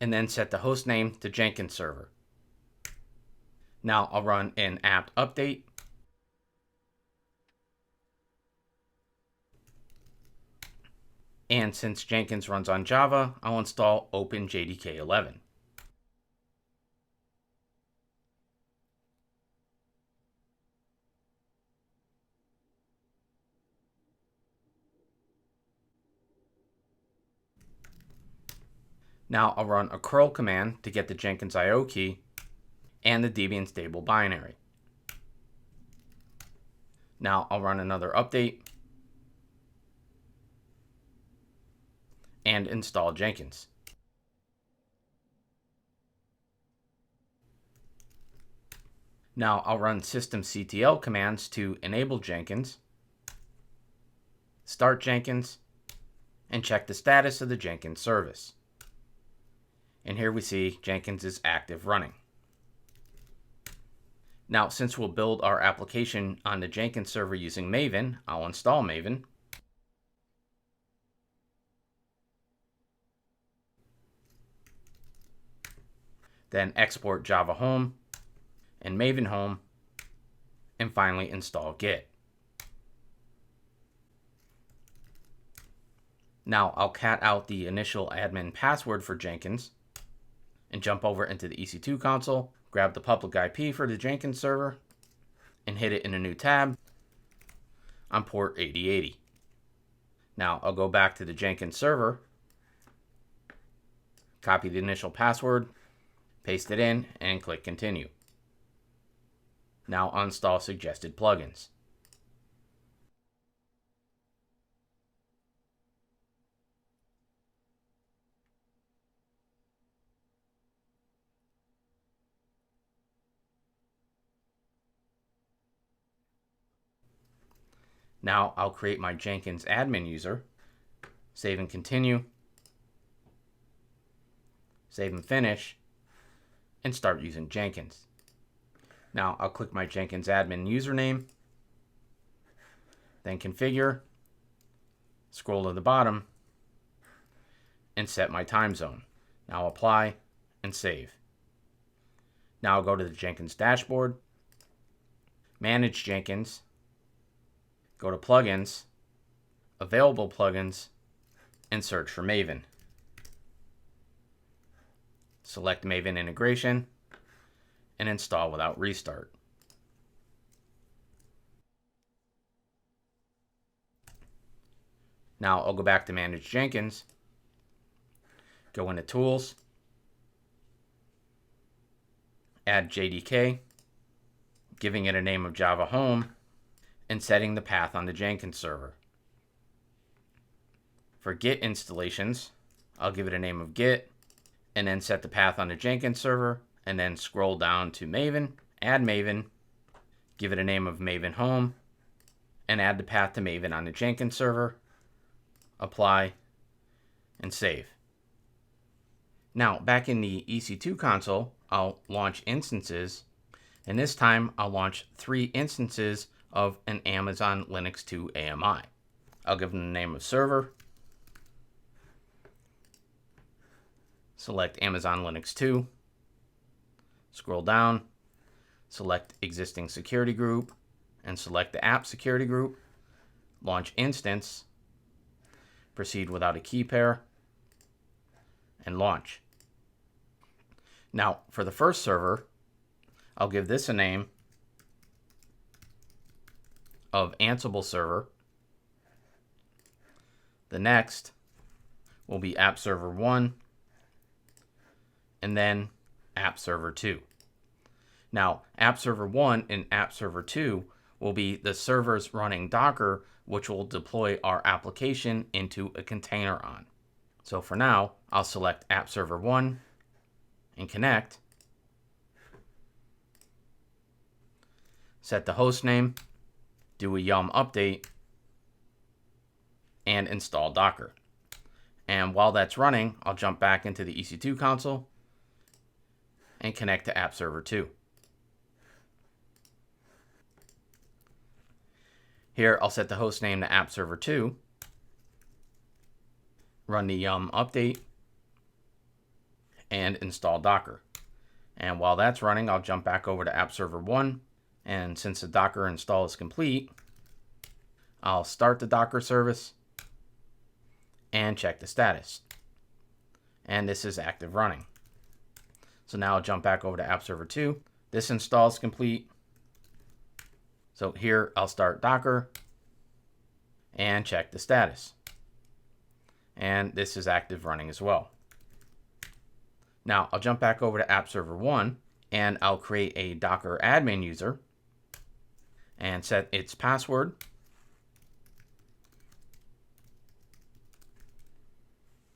and then set the host name to Jenkins Server. Now I'll run an apt update, and since Jenkins runs on Java, I'll install OpenJDK11. Now I'll run a curl command to get the Jenkins IO key and the Debian stable binary. Now I'll run another update and install Jenkins. Now I'll run systemctl commands to enable Jenkins, start Jenkins, and check the status of the Jenkins service. And here we see Jenkins is active running. Now, since we'll build our application on the Jenkins server using Maven, I'll install Maven. Then export Java Home and Maven Home, and finally install Git. Now I'll cat out the initial admin password for Jenkins and jump over into the EC2 console, grab the public IP for the Jenkins server, and hit it in a new tab on port 8080. Now I'll go back to the Jenkins server, copy the initial password, paste it in, and click continue. Now uninstall suggested plugins. Now I'll create my Jenkins admin user, save and continue, save and finish, and start using Jenkins. Now I'll click my Jenkins admin username, then configure, scroll to the bottom, and set my time zone. Now apply and save. Now I'll go to the Jenkins dashboard, manage Jenkins, go to plugins, available plugins, and search for Maven. Select Maven integration and install without restart. Now I'll go back to manage Jenkins, go into tools, add JDK, giving it a name of Java Home, and setting the path on the Jenkins server. For Git installations, I'll give it a name of Git, and then set the path on the Jenkins server, and then scroll down to Maven, add Maven, give it a name of Maven Home, and add the path to Maven on the Jenkins server, apply, and save. Now, back in the EC2 console, I'll launch instances, and this time I'll launch 3 instances of an Amazon Linux 2 AMI. I'll give them the name of server, select Amazon Linux 2, scroll down, select existing security group, and select the app security group, launch instance, proceed without a key pair, and launch. Now, for the first server, I'll give this a name of Ansible Server. The next will be App Server 1, and then App Server 2. Now, App Server 1 and App Server 2 will be the servers running Docker, which will deploy our application into a container on. So for now, I'll select App Server 1 and connect, set the host name, do a yum update, and install Docker. And while that's running, I'll jump back into the EC2 console and connect to App Server 2. Here, I'll set the host name to App Server 2, run the yum update, and install Docker. And while that's running, I'll jump back over to App Server 1, and since the Docker install is complete, I'll start the Docker service and check the status. And this is active running. So now I'll jump back over to App Server 2. This install is complete. So here I'll start Docker and check the status. And this is active running as well. Now I'll jump back over to App Server 1 and I'll create a Docker admin user and set its password.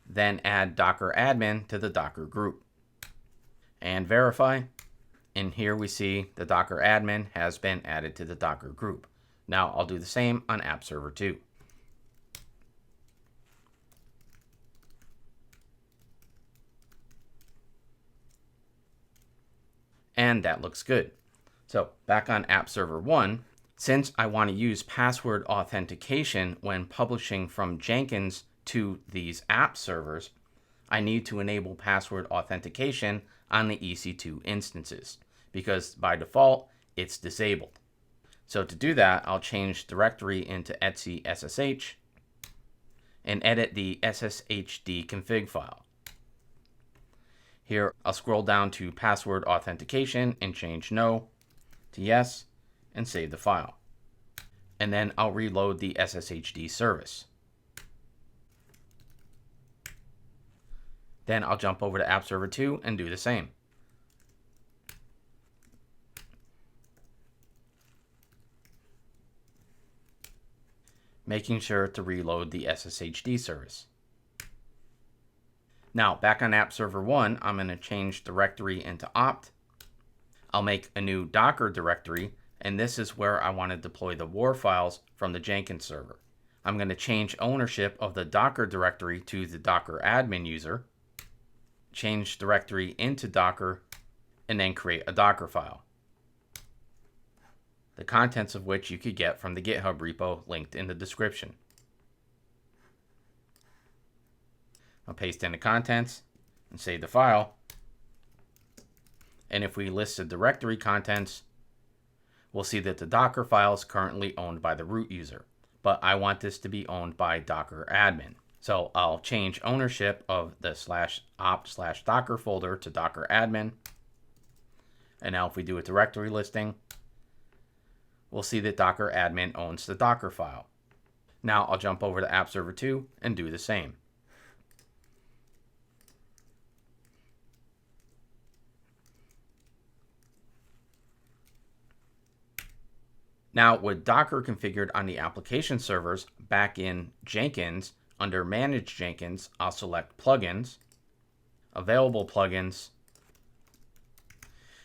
Then add Docker admin to the Docker group and verify. And here we see the Docker admin has been added to the Docker group. Now I'll do the same on App Server 2. And that looks good. So back on App Server 1, since I want to use password authentication when publishing from Jenkins to these app servers, I need to enable password authentication on the EC2 instances because by default it's disabled. So to do that, I'll change directory into etc ssh and edit the sshd config file. Here I'll scroll down to password authentication and change no to yes and save the file. And then I'll reload the sshd service. Then I'll jump over to App Server 2 and do the same. Making sure to reload the sshd service. Now, back on App Server 1, I'm going to change directory into opt. I'll make a new Docker directory and this is where I want to deploy the WAR files from the Jenkins server. I'm going to change ownership of the Docker directory to the Docker admin user, change directory into Docker, and then create a Docker file, the contents of which you could get from the GitHub repo linked in the description. I'll paste in the contents and save the file. And if we list the directory contents, we'll see that the Docker file is currently owned by the root user, but I want this to be owned by Docker admin. So I'll change ownership of the /opt/Docker folder to Docker admin. And now if we do a directory listing, we'll see that Docker admin owns the Docker file. Now I'll jump over to App Server 2 and do the same. Now, with Docker configured on the application servers back in Jenkins, under Manage Jenkins, I'll select Plugins, Available Plugins,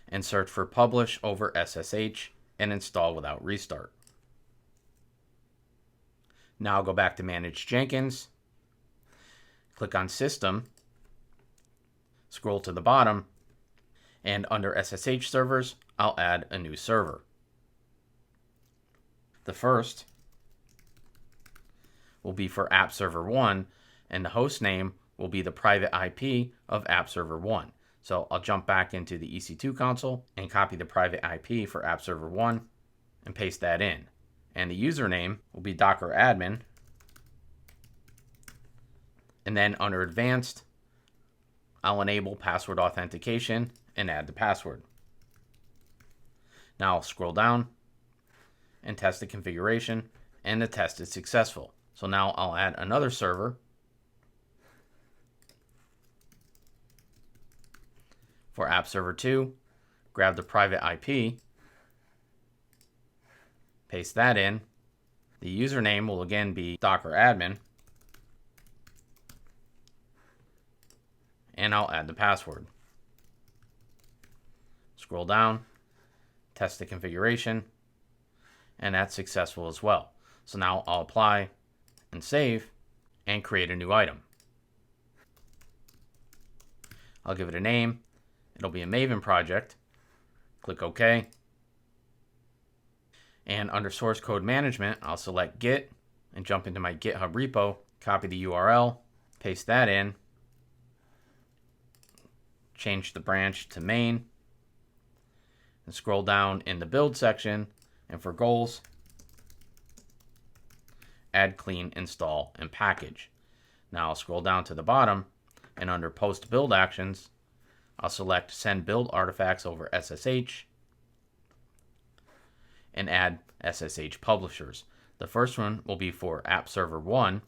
and search for Publish over SSH and install without restart. Now I'll go back to Manage Jenkins, click on System, scroll to the bottom, and under SSH servers, I'll add a new server. The first will be for App Server 1, and the host name will be the private IP of App Server 1. So I'll jump back into the EC2 console and copy the private IP for App Server 1 and paste that in. And the username will be Docker admin. And then under Advanced, I'll enable password authentication and add the password. Now I'll scroll down and test the configuration, and the test is successful. So now I'll add another server for App Server 2, grab the private IP, paste that in. The username will again be Docker admin, and I'll add the password. Scroll down, test the configuration, and that's successful as well. So now I'll apply and save and create a new item. I'll give it a name. It'll be a Maven project. Click OK. And under source code management, I'll select Git and jump into my GitHub repo, copy the URL, paste that in, change the branch to main, and scroll down in the build section. And for goals, add, clean, install, and package. Now I'll scroll down to the bottom, and under post build actions, I'll select send build artifacts over SSH and add SSH publishers. The first one will be for App Server 1,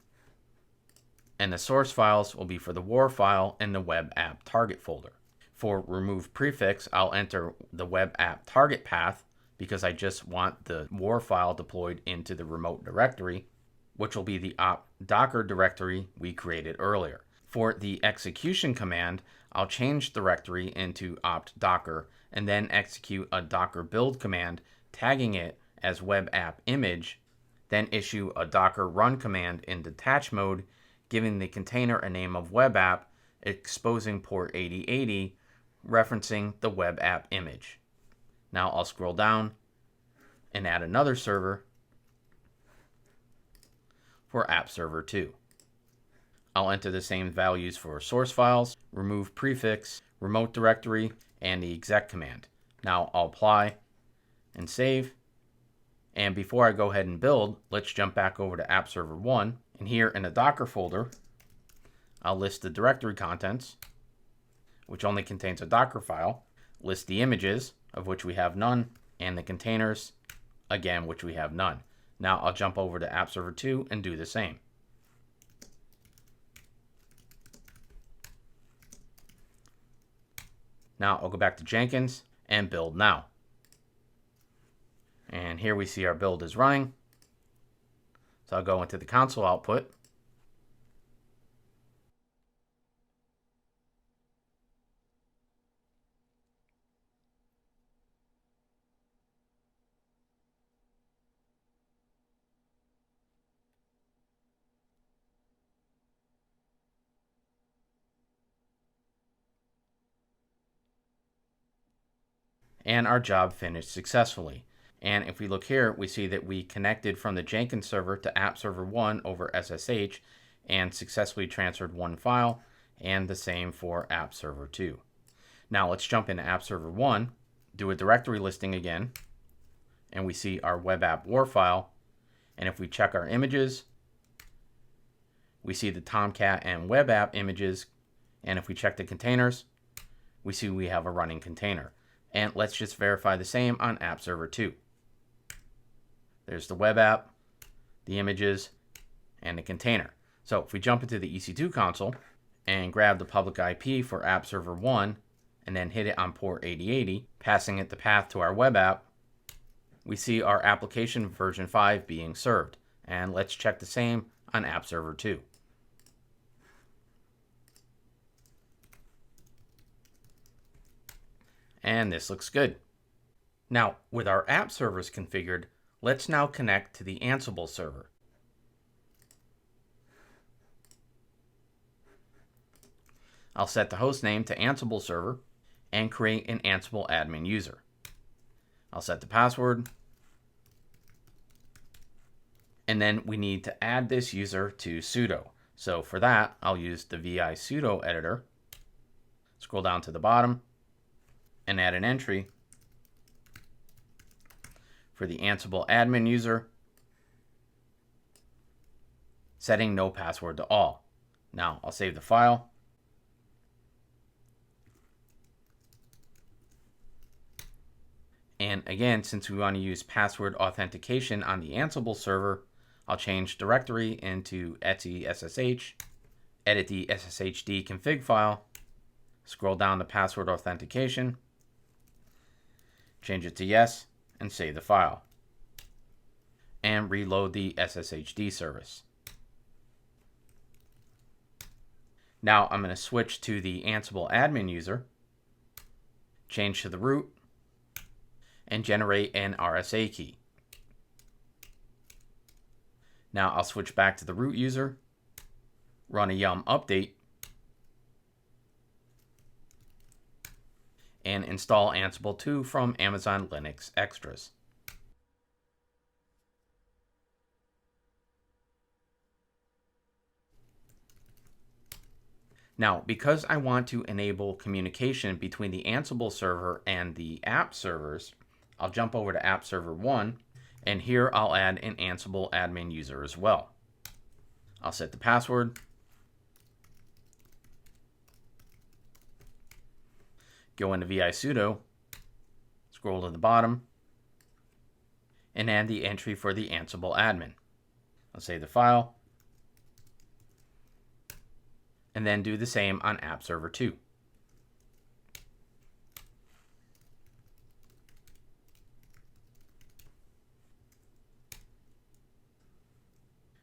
and the source files will be for the WAR file in the web app target folder. For remove prefix, I'll enter the web app target path because I just want the WAR file deployed into the remote directory, which will be the opt Docker directory we created earlier. For the execution command, I'll change directory into opt Docker and then execute a Docker build command, tagging it as web app image, then issue a Docker run command in detach mode, giving the container a name of web app, exposing port 8080, referencing the web app image. Now I'll scroll down and add another server for App Server 2. I'll enter the same values for source files, remove prefix, remote directory, and the exec command. Now I'll apply and save. And before I go ahead and build, let's jump back over to App Server 1. And here in the Docker folder, I'll list the directory contents, which only contains a Docker file, list the images, of which we have none, and the containers, again, which we have none. Now I'll jump over to App Server 2 and do the same. Now I'll go back to Jenkins and build now. And here we see our build is running. So I'll go into the console output. and our job finished successfully. And if we look here, we see that we connected from the Jenkins server to app server 1 over SSH and successfully transferred one file, and the same for app server 2. Now let's jump into app server 1, do a directory listing again, and we see our web app war file. And if we check our images, we see the Tomcat and web app images. And if we check the containers, we see we have a running container. And let's just verify the same on app server 2. There's the web app, the images, and the container. So if we jump into the EC2 console and grab the public IP for app server 1 and then hit it on port 8080, passing it the path to our web app, we see our application version 5 being served. And let's check the same on app server 2. And this looks good. Now, with our app servers configured, let's now connect to the Ansible server. I'll set the host name to Ansible server and create an Ansible admin user. I'll set the password. And then we need to add this user to sudo. So for that, I'll use the vi sudo editor. Scroll down to the bottom and add an entry for the Ansible admin user, setting no password to all. Now I'll save the file. And again, since we want to use password authentication on the Ansible server, I'll change directory into etc ssh, edit the sshd config file, scroll down to password authentication, change it to yes, and save the file. And reload the sshd service. Now I'm going to switch to the Ansible admin user, change to the root, and generate an RSA key. Now I'll switch back to the root user, run a yum update, and install Ansible 2 from Amazon Linux Extras. Now, because I want to enable communication between the Ansible server and the app servers, I'll jump over to app server 1, and here I'll add an Ansible admin user as well. I'll set the password, go into vi sudo, scroll to the bottom, and add the entry for the Ansible admin. I'll save the file, and then do the same on app server 2.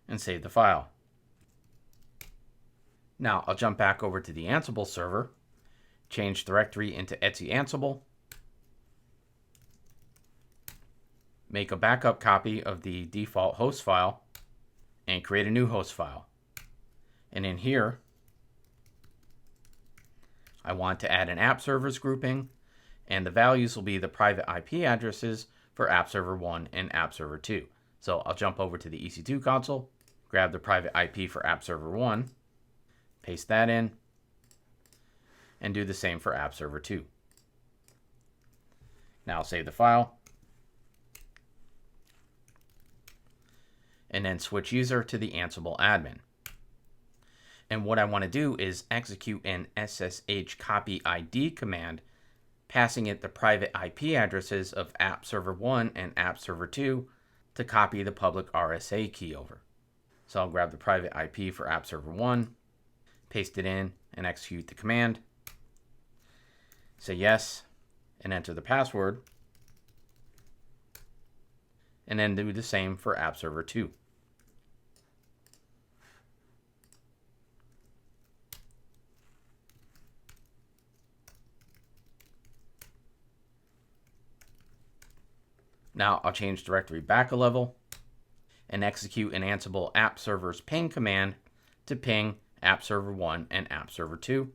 And save the file. Now I'll jump back over to the Ansible server, change directory into etc Ansible, make a backup copy of the default host file, and create a new host file. And in here, I want to add an app servers grouping, and the values will be the private IP addresses for app server 1 and app server 2. So I'll jump over to the EC2 console, grab the private IP for app server 1, paste that in, and do the same for app server 2. Now I'll save the file, and then switch user to the Ansible admin. And what I want to do is execute an SSH copy ID command, passing it the private IP addresses of app server 1 and app server 2 to copy the public RSA key over. So I'll grab the private IP for app server 1, paste it in, and execute the command. Say yes, and enter the password. And then do the same for app server 2. Now I'll change directory back a level and execute an Ansible app servers ping command to ping app server 1 and app server 2.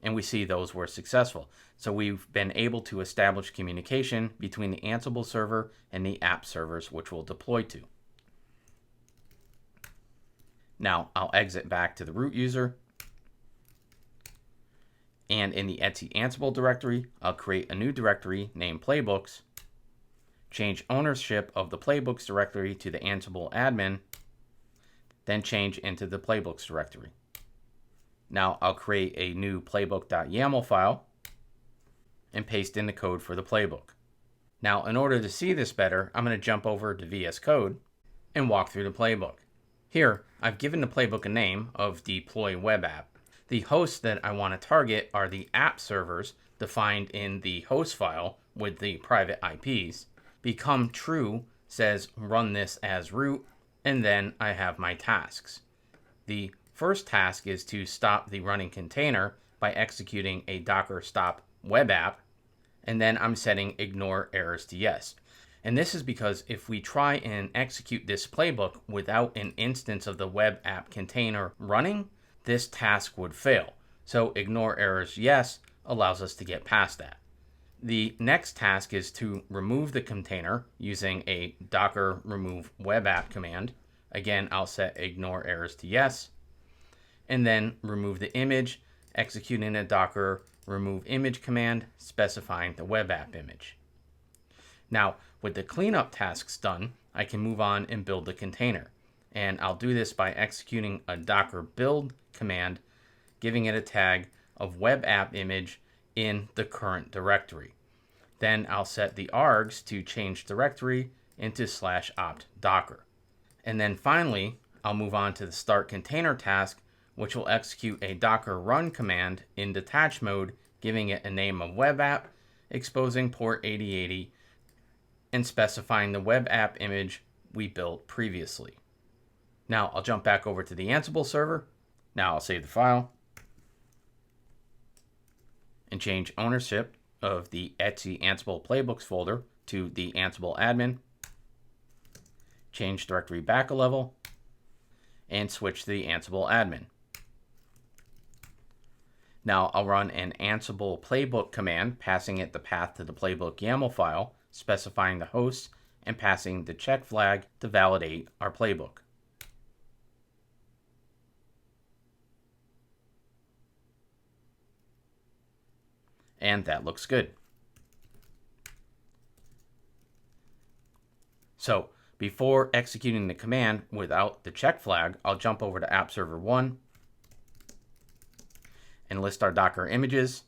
and we see those were successful. So we've been able to establish communication between the Ansible server and the app servers, which we'll deploy to. Now I'll exit back to the root user, and in the etc Ansible directory, I'll create a new directory named Playbooks, change ownership of the Playbooks directory to the Ansible admin, then change into the Playbooks directory. Now I'll create a new playbook.yaml file and paste in the code for the playbook. Now, in order to see this better, I'm going to jump over to VS Code and walk through the playbook. Here, I've given the playbook a name of Deploy Web App. The hosts that I want to target are the app servers defined in the host file with the private IPs. Become true says run this as root, and then I have my tasks. The first task is to stop the running container by executing a Docker stop web app, and then I'm setting ignore errors to yes. And this is because if we try and execute this playbook without an instance of the web app container running, this task would fail. So ignore errors yes allows us to get past that. The next task is to remove the container using a Docker remove web app command. Again, I'll set ignore errors to yes. And then remove the image, executing a Docker remove image command specifying the web app image. Now, with the cleanup tasks done, I can move on and build the container. And I'll do this by executing a Docker build command, giving it a tag of web app image in the current directory. Then I'll set the args to change directory into /opt docker. And then finally, I'll move on to the start container task, which will execute a Docker run command in detach mode, giving it a name of web app, exposing port 8080, and specifying the web app image we built previously. Now I'll jump back over to the Ansible server. Now I'll save the file and change ownership of the etc Ansible Playbooks folder to the Ansible admin, change directory back a level, and switch to the Ansible admin. Now I'll run an Ansible Playbook command, passing it the path to the playbook YAML file, specifying the host, and passing the check flag to validate our playbook. And that looks good. So before executing the command without the check flag, I'll jump over to App Server 1 and list our Docker images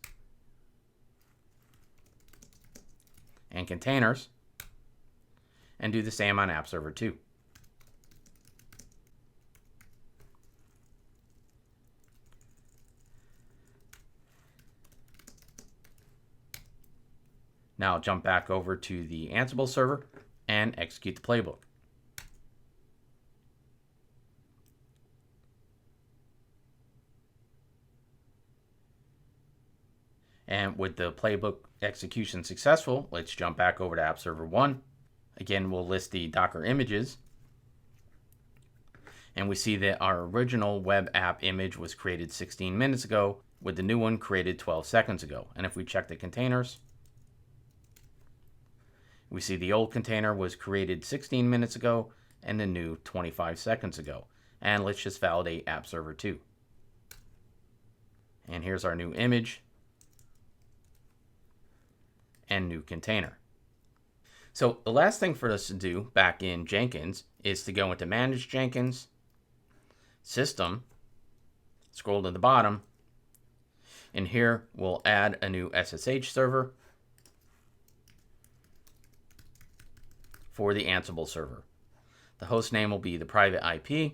and containers, and do the same on App Server 2. Now I'll jump back over to the Ansible server and execute the playbook. And with the playbook execution successful, let's jump back over to App Server 1. Again, we'll list the Docker images. And we see that our original web app image was created 16 minutes ago, with the new one created 12 seconds ago. And if we check the containers, we see the old container was created 16 minutes ago and the new 25 seconds ago. And let's just validate App Server 2. And here's our new image and new container. So the last thing for us to do back in Jenkins is to go into Manage Jenkins, System, scroll to the bottom, and here we'll add a new SSH server for the Ansible server. The host name will be the private IP.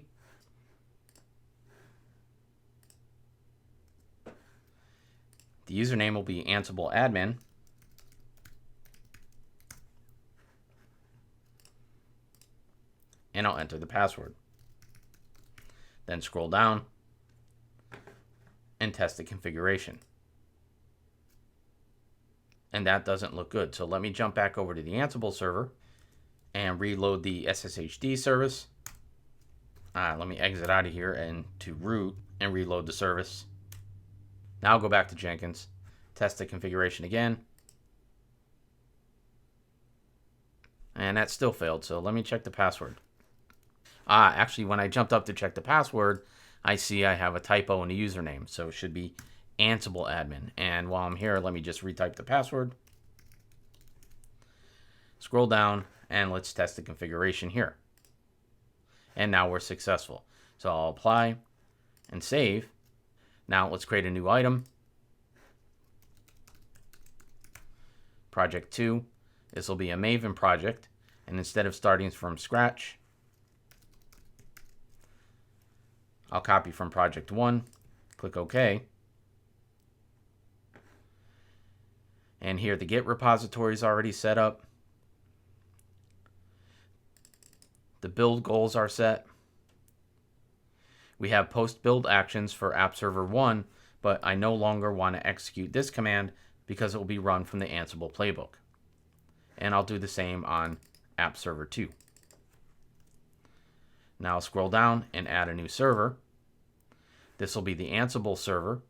The username will be Ansible admin. And I'll enter the password. Then scroll down and test the configuration. And that doesn't look good. So let me jump back over to the Ansible server and reload the SSHD service. Let me exit out of here and to root and reload the service. Now I'll go back to Jenkins, test the configuration again. And that still failed, so let me check the password. Actually, when I jumped up to check the password, I see I have a typo in the username, so it should be Ansible admin. And while I'm here, let me just retype the password. Scroll down, and let's test the configuration here. And now we're successful. So I'll apply and save. Now let's create a new item. Project 2. This will be a Maven project, and instead of starting from scratch, I'll copy from project 1, click OK, and here the Git repository is already set up. The build goals are set. We have post-build actions for App Server 1, but I no longer want to execute this command because it will be run from the Ansible Playbook. And I'll do the same on App Server 2. Now I'll scroll down and add a new server. This will be the Ansible server.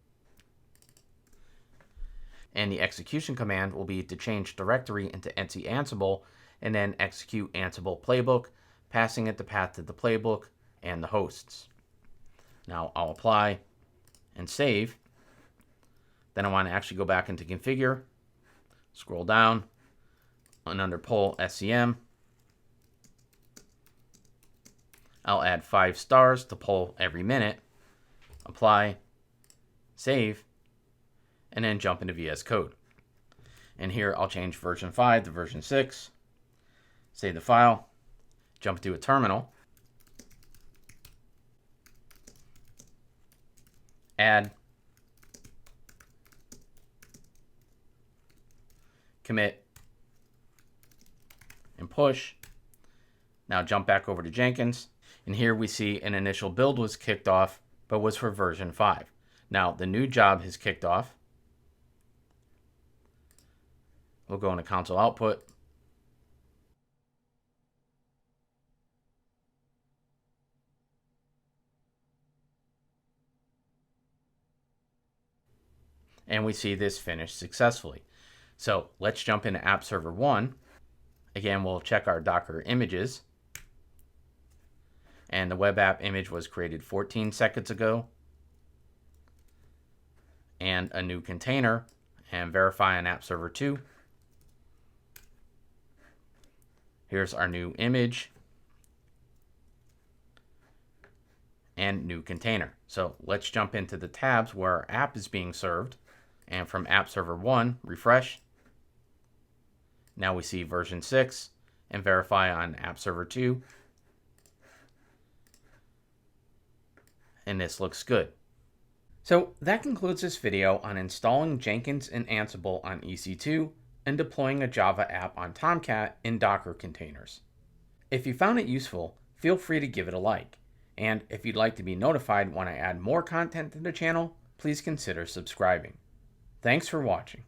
And the execution command will be to change directory into Ansible and then execute Ansible Playbook, passing it the path to the playbook and the hosts. Now I'll apply and save. Then I want to actually go back into configure, scroll down, and under poll SCM, I'll add 5 stars to poll every minute, apply, save, and then jump into VS Code. And here I'll change version 5 to version 6, save the file, jump to a terminal, add, commit, and push. Now jump back over to Jenkins, and here we see an initial build was kicked off, but was for version 5. Now the new job has kicked off. We'll go into console output. And we see this finished successfully. So let's jump into App Server 1. Again, we'll check our Docker images. And the web app image was created 14 seconds ago. And a new container, and verify on App Server 2. Here's our new image and new container. So let's jump into the tabs where our app is being served. And from App Server 1, refresh. Now we see version 6 and verify on App Server 2. And this looks good. So that concludes this video on installing Jenkins and Ansible on EC2 and deploying a Java app on Tomcat in Docker containers. If you found it useful, feel free to give it a like. And if you'd like to be notified when I add more content to the channel, please consider subscribing. Thanks for watching.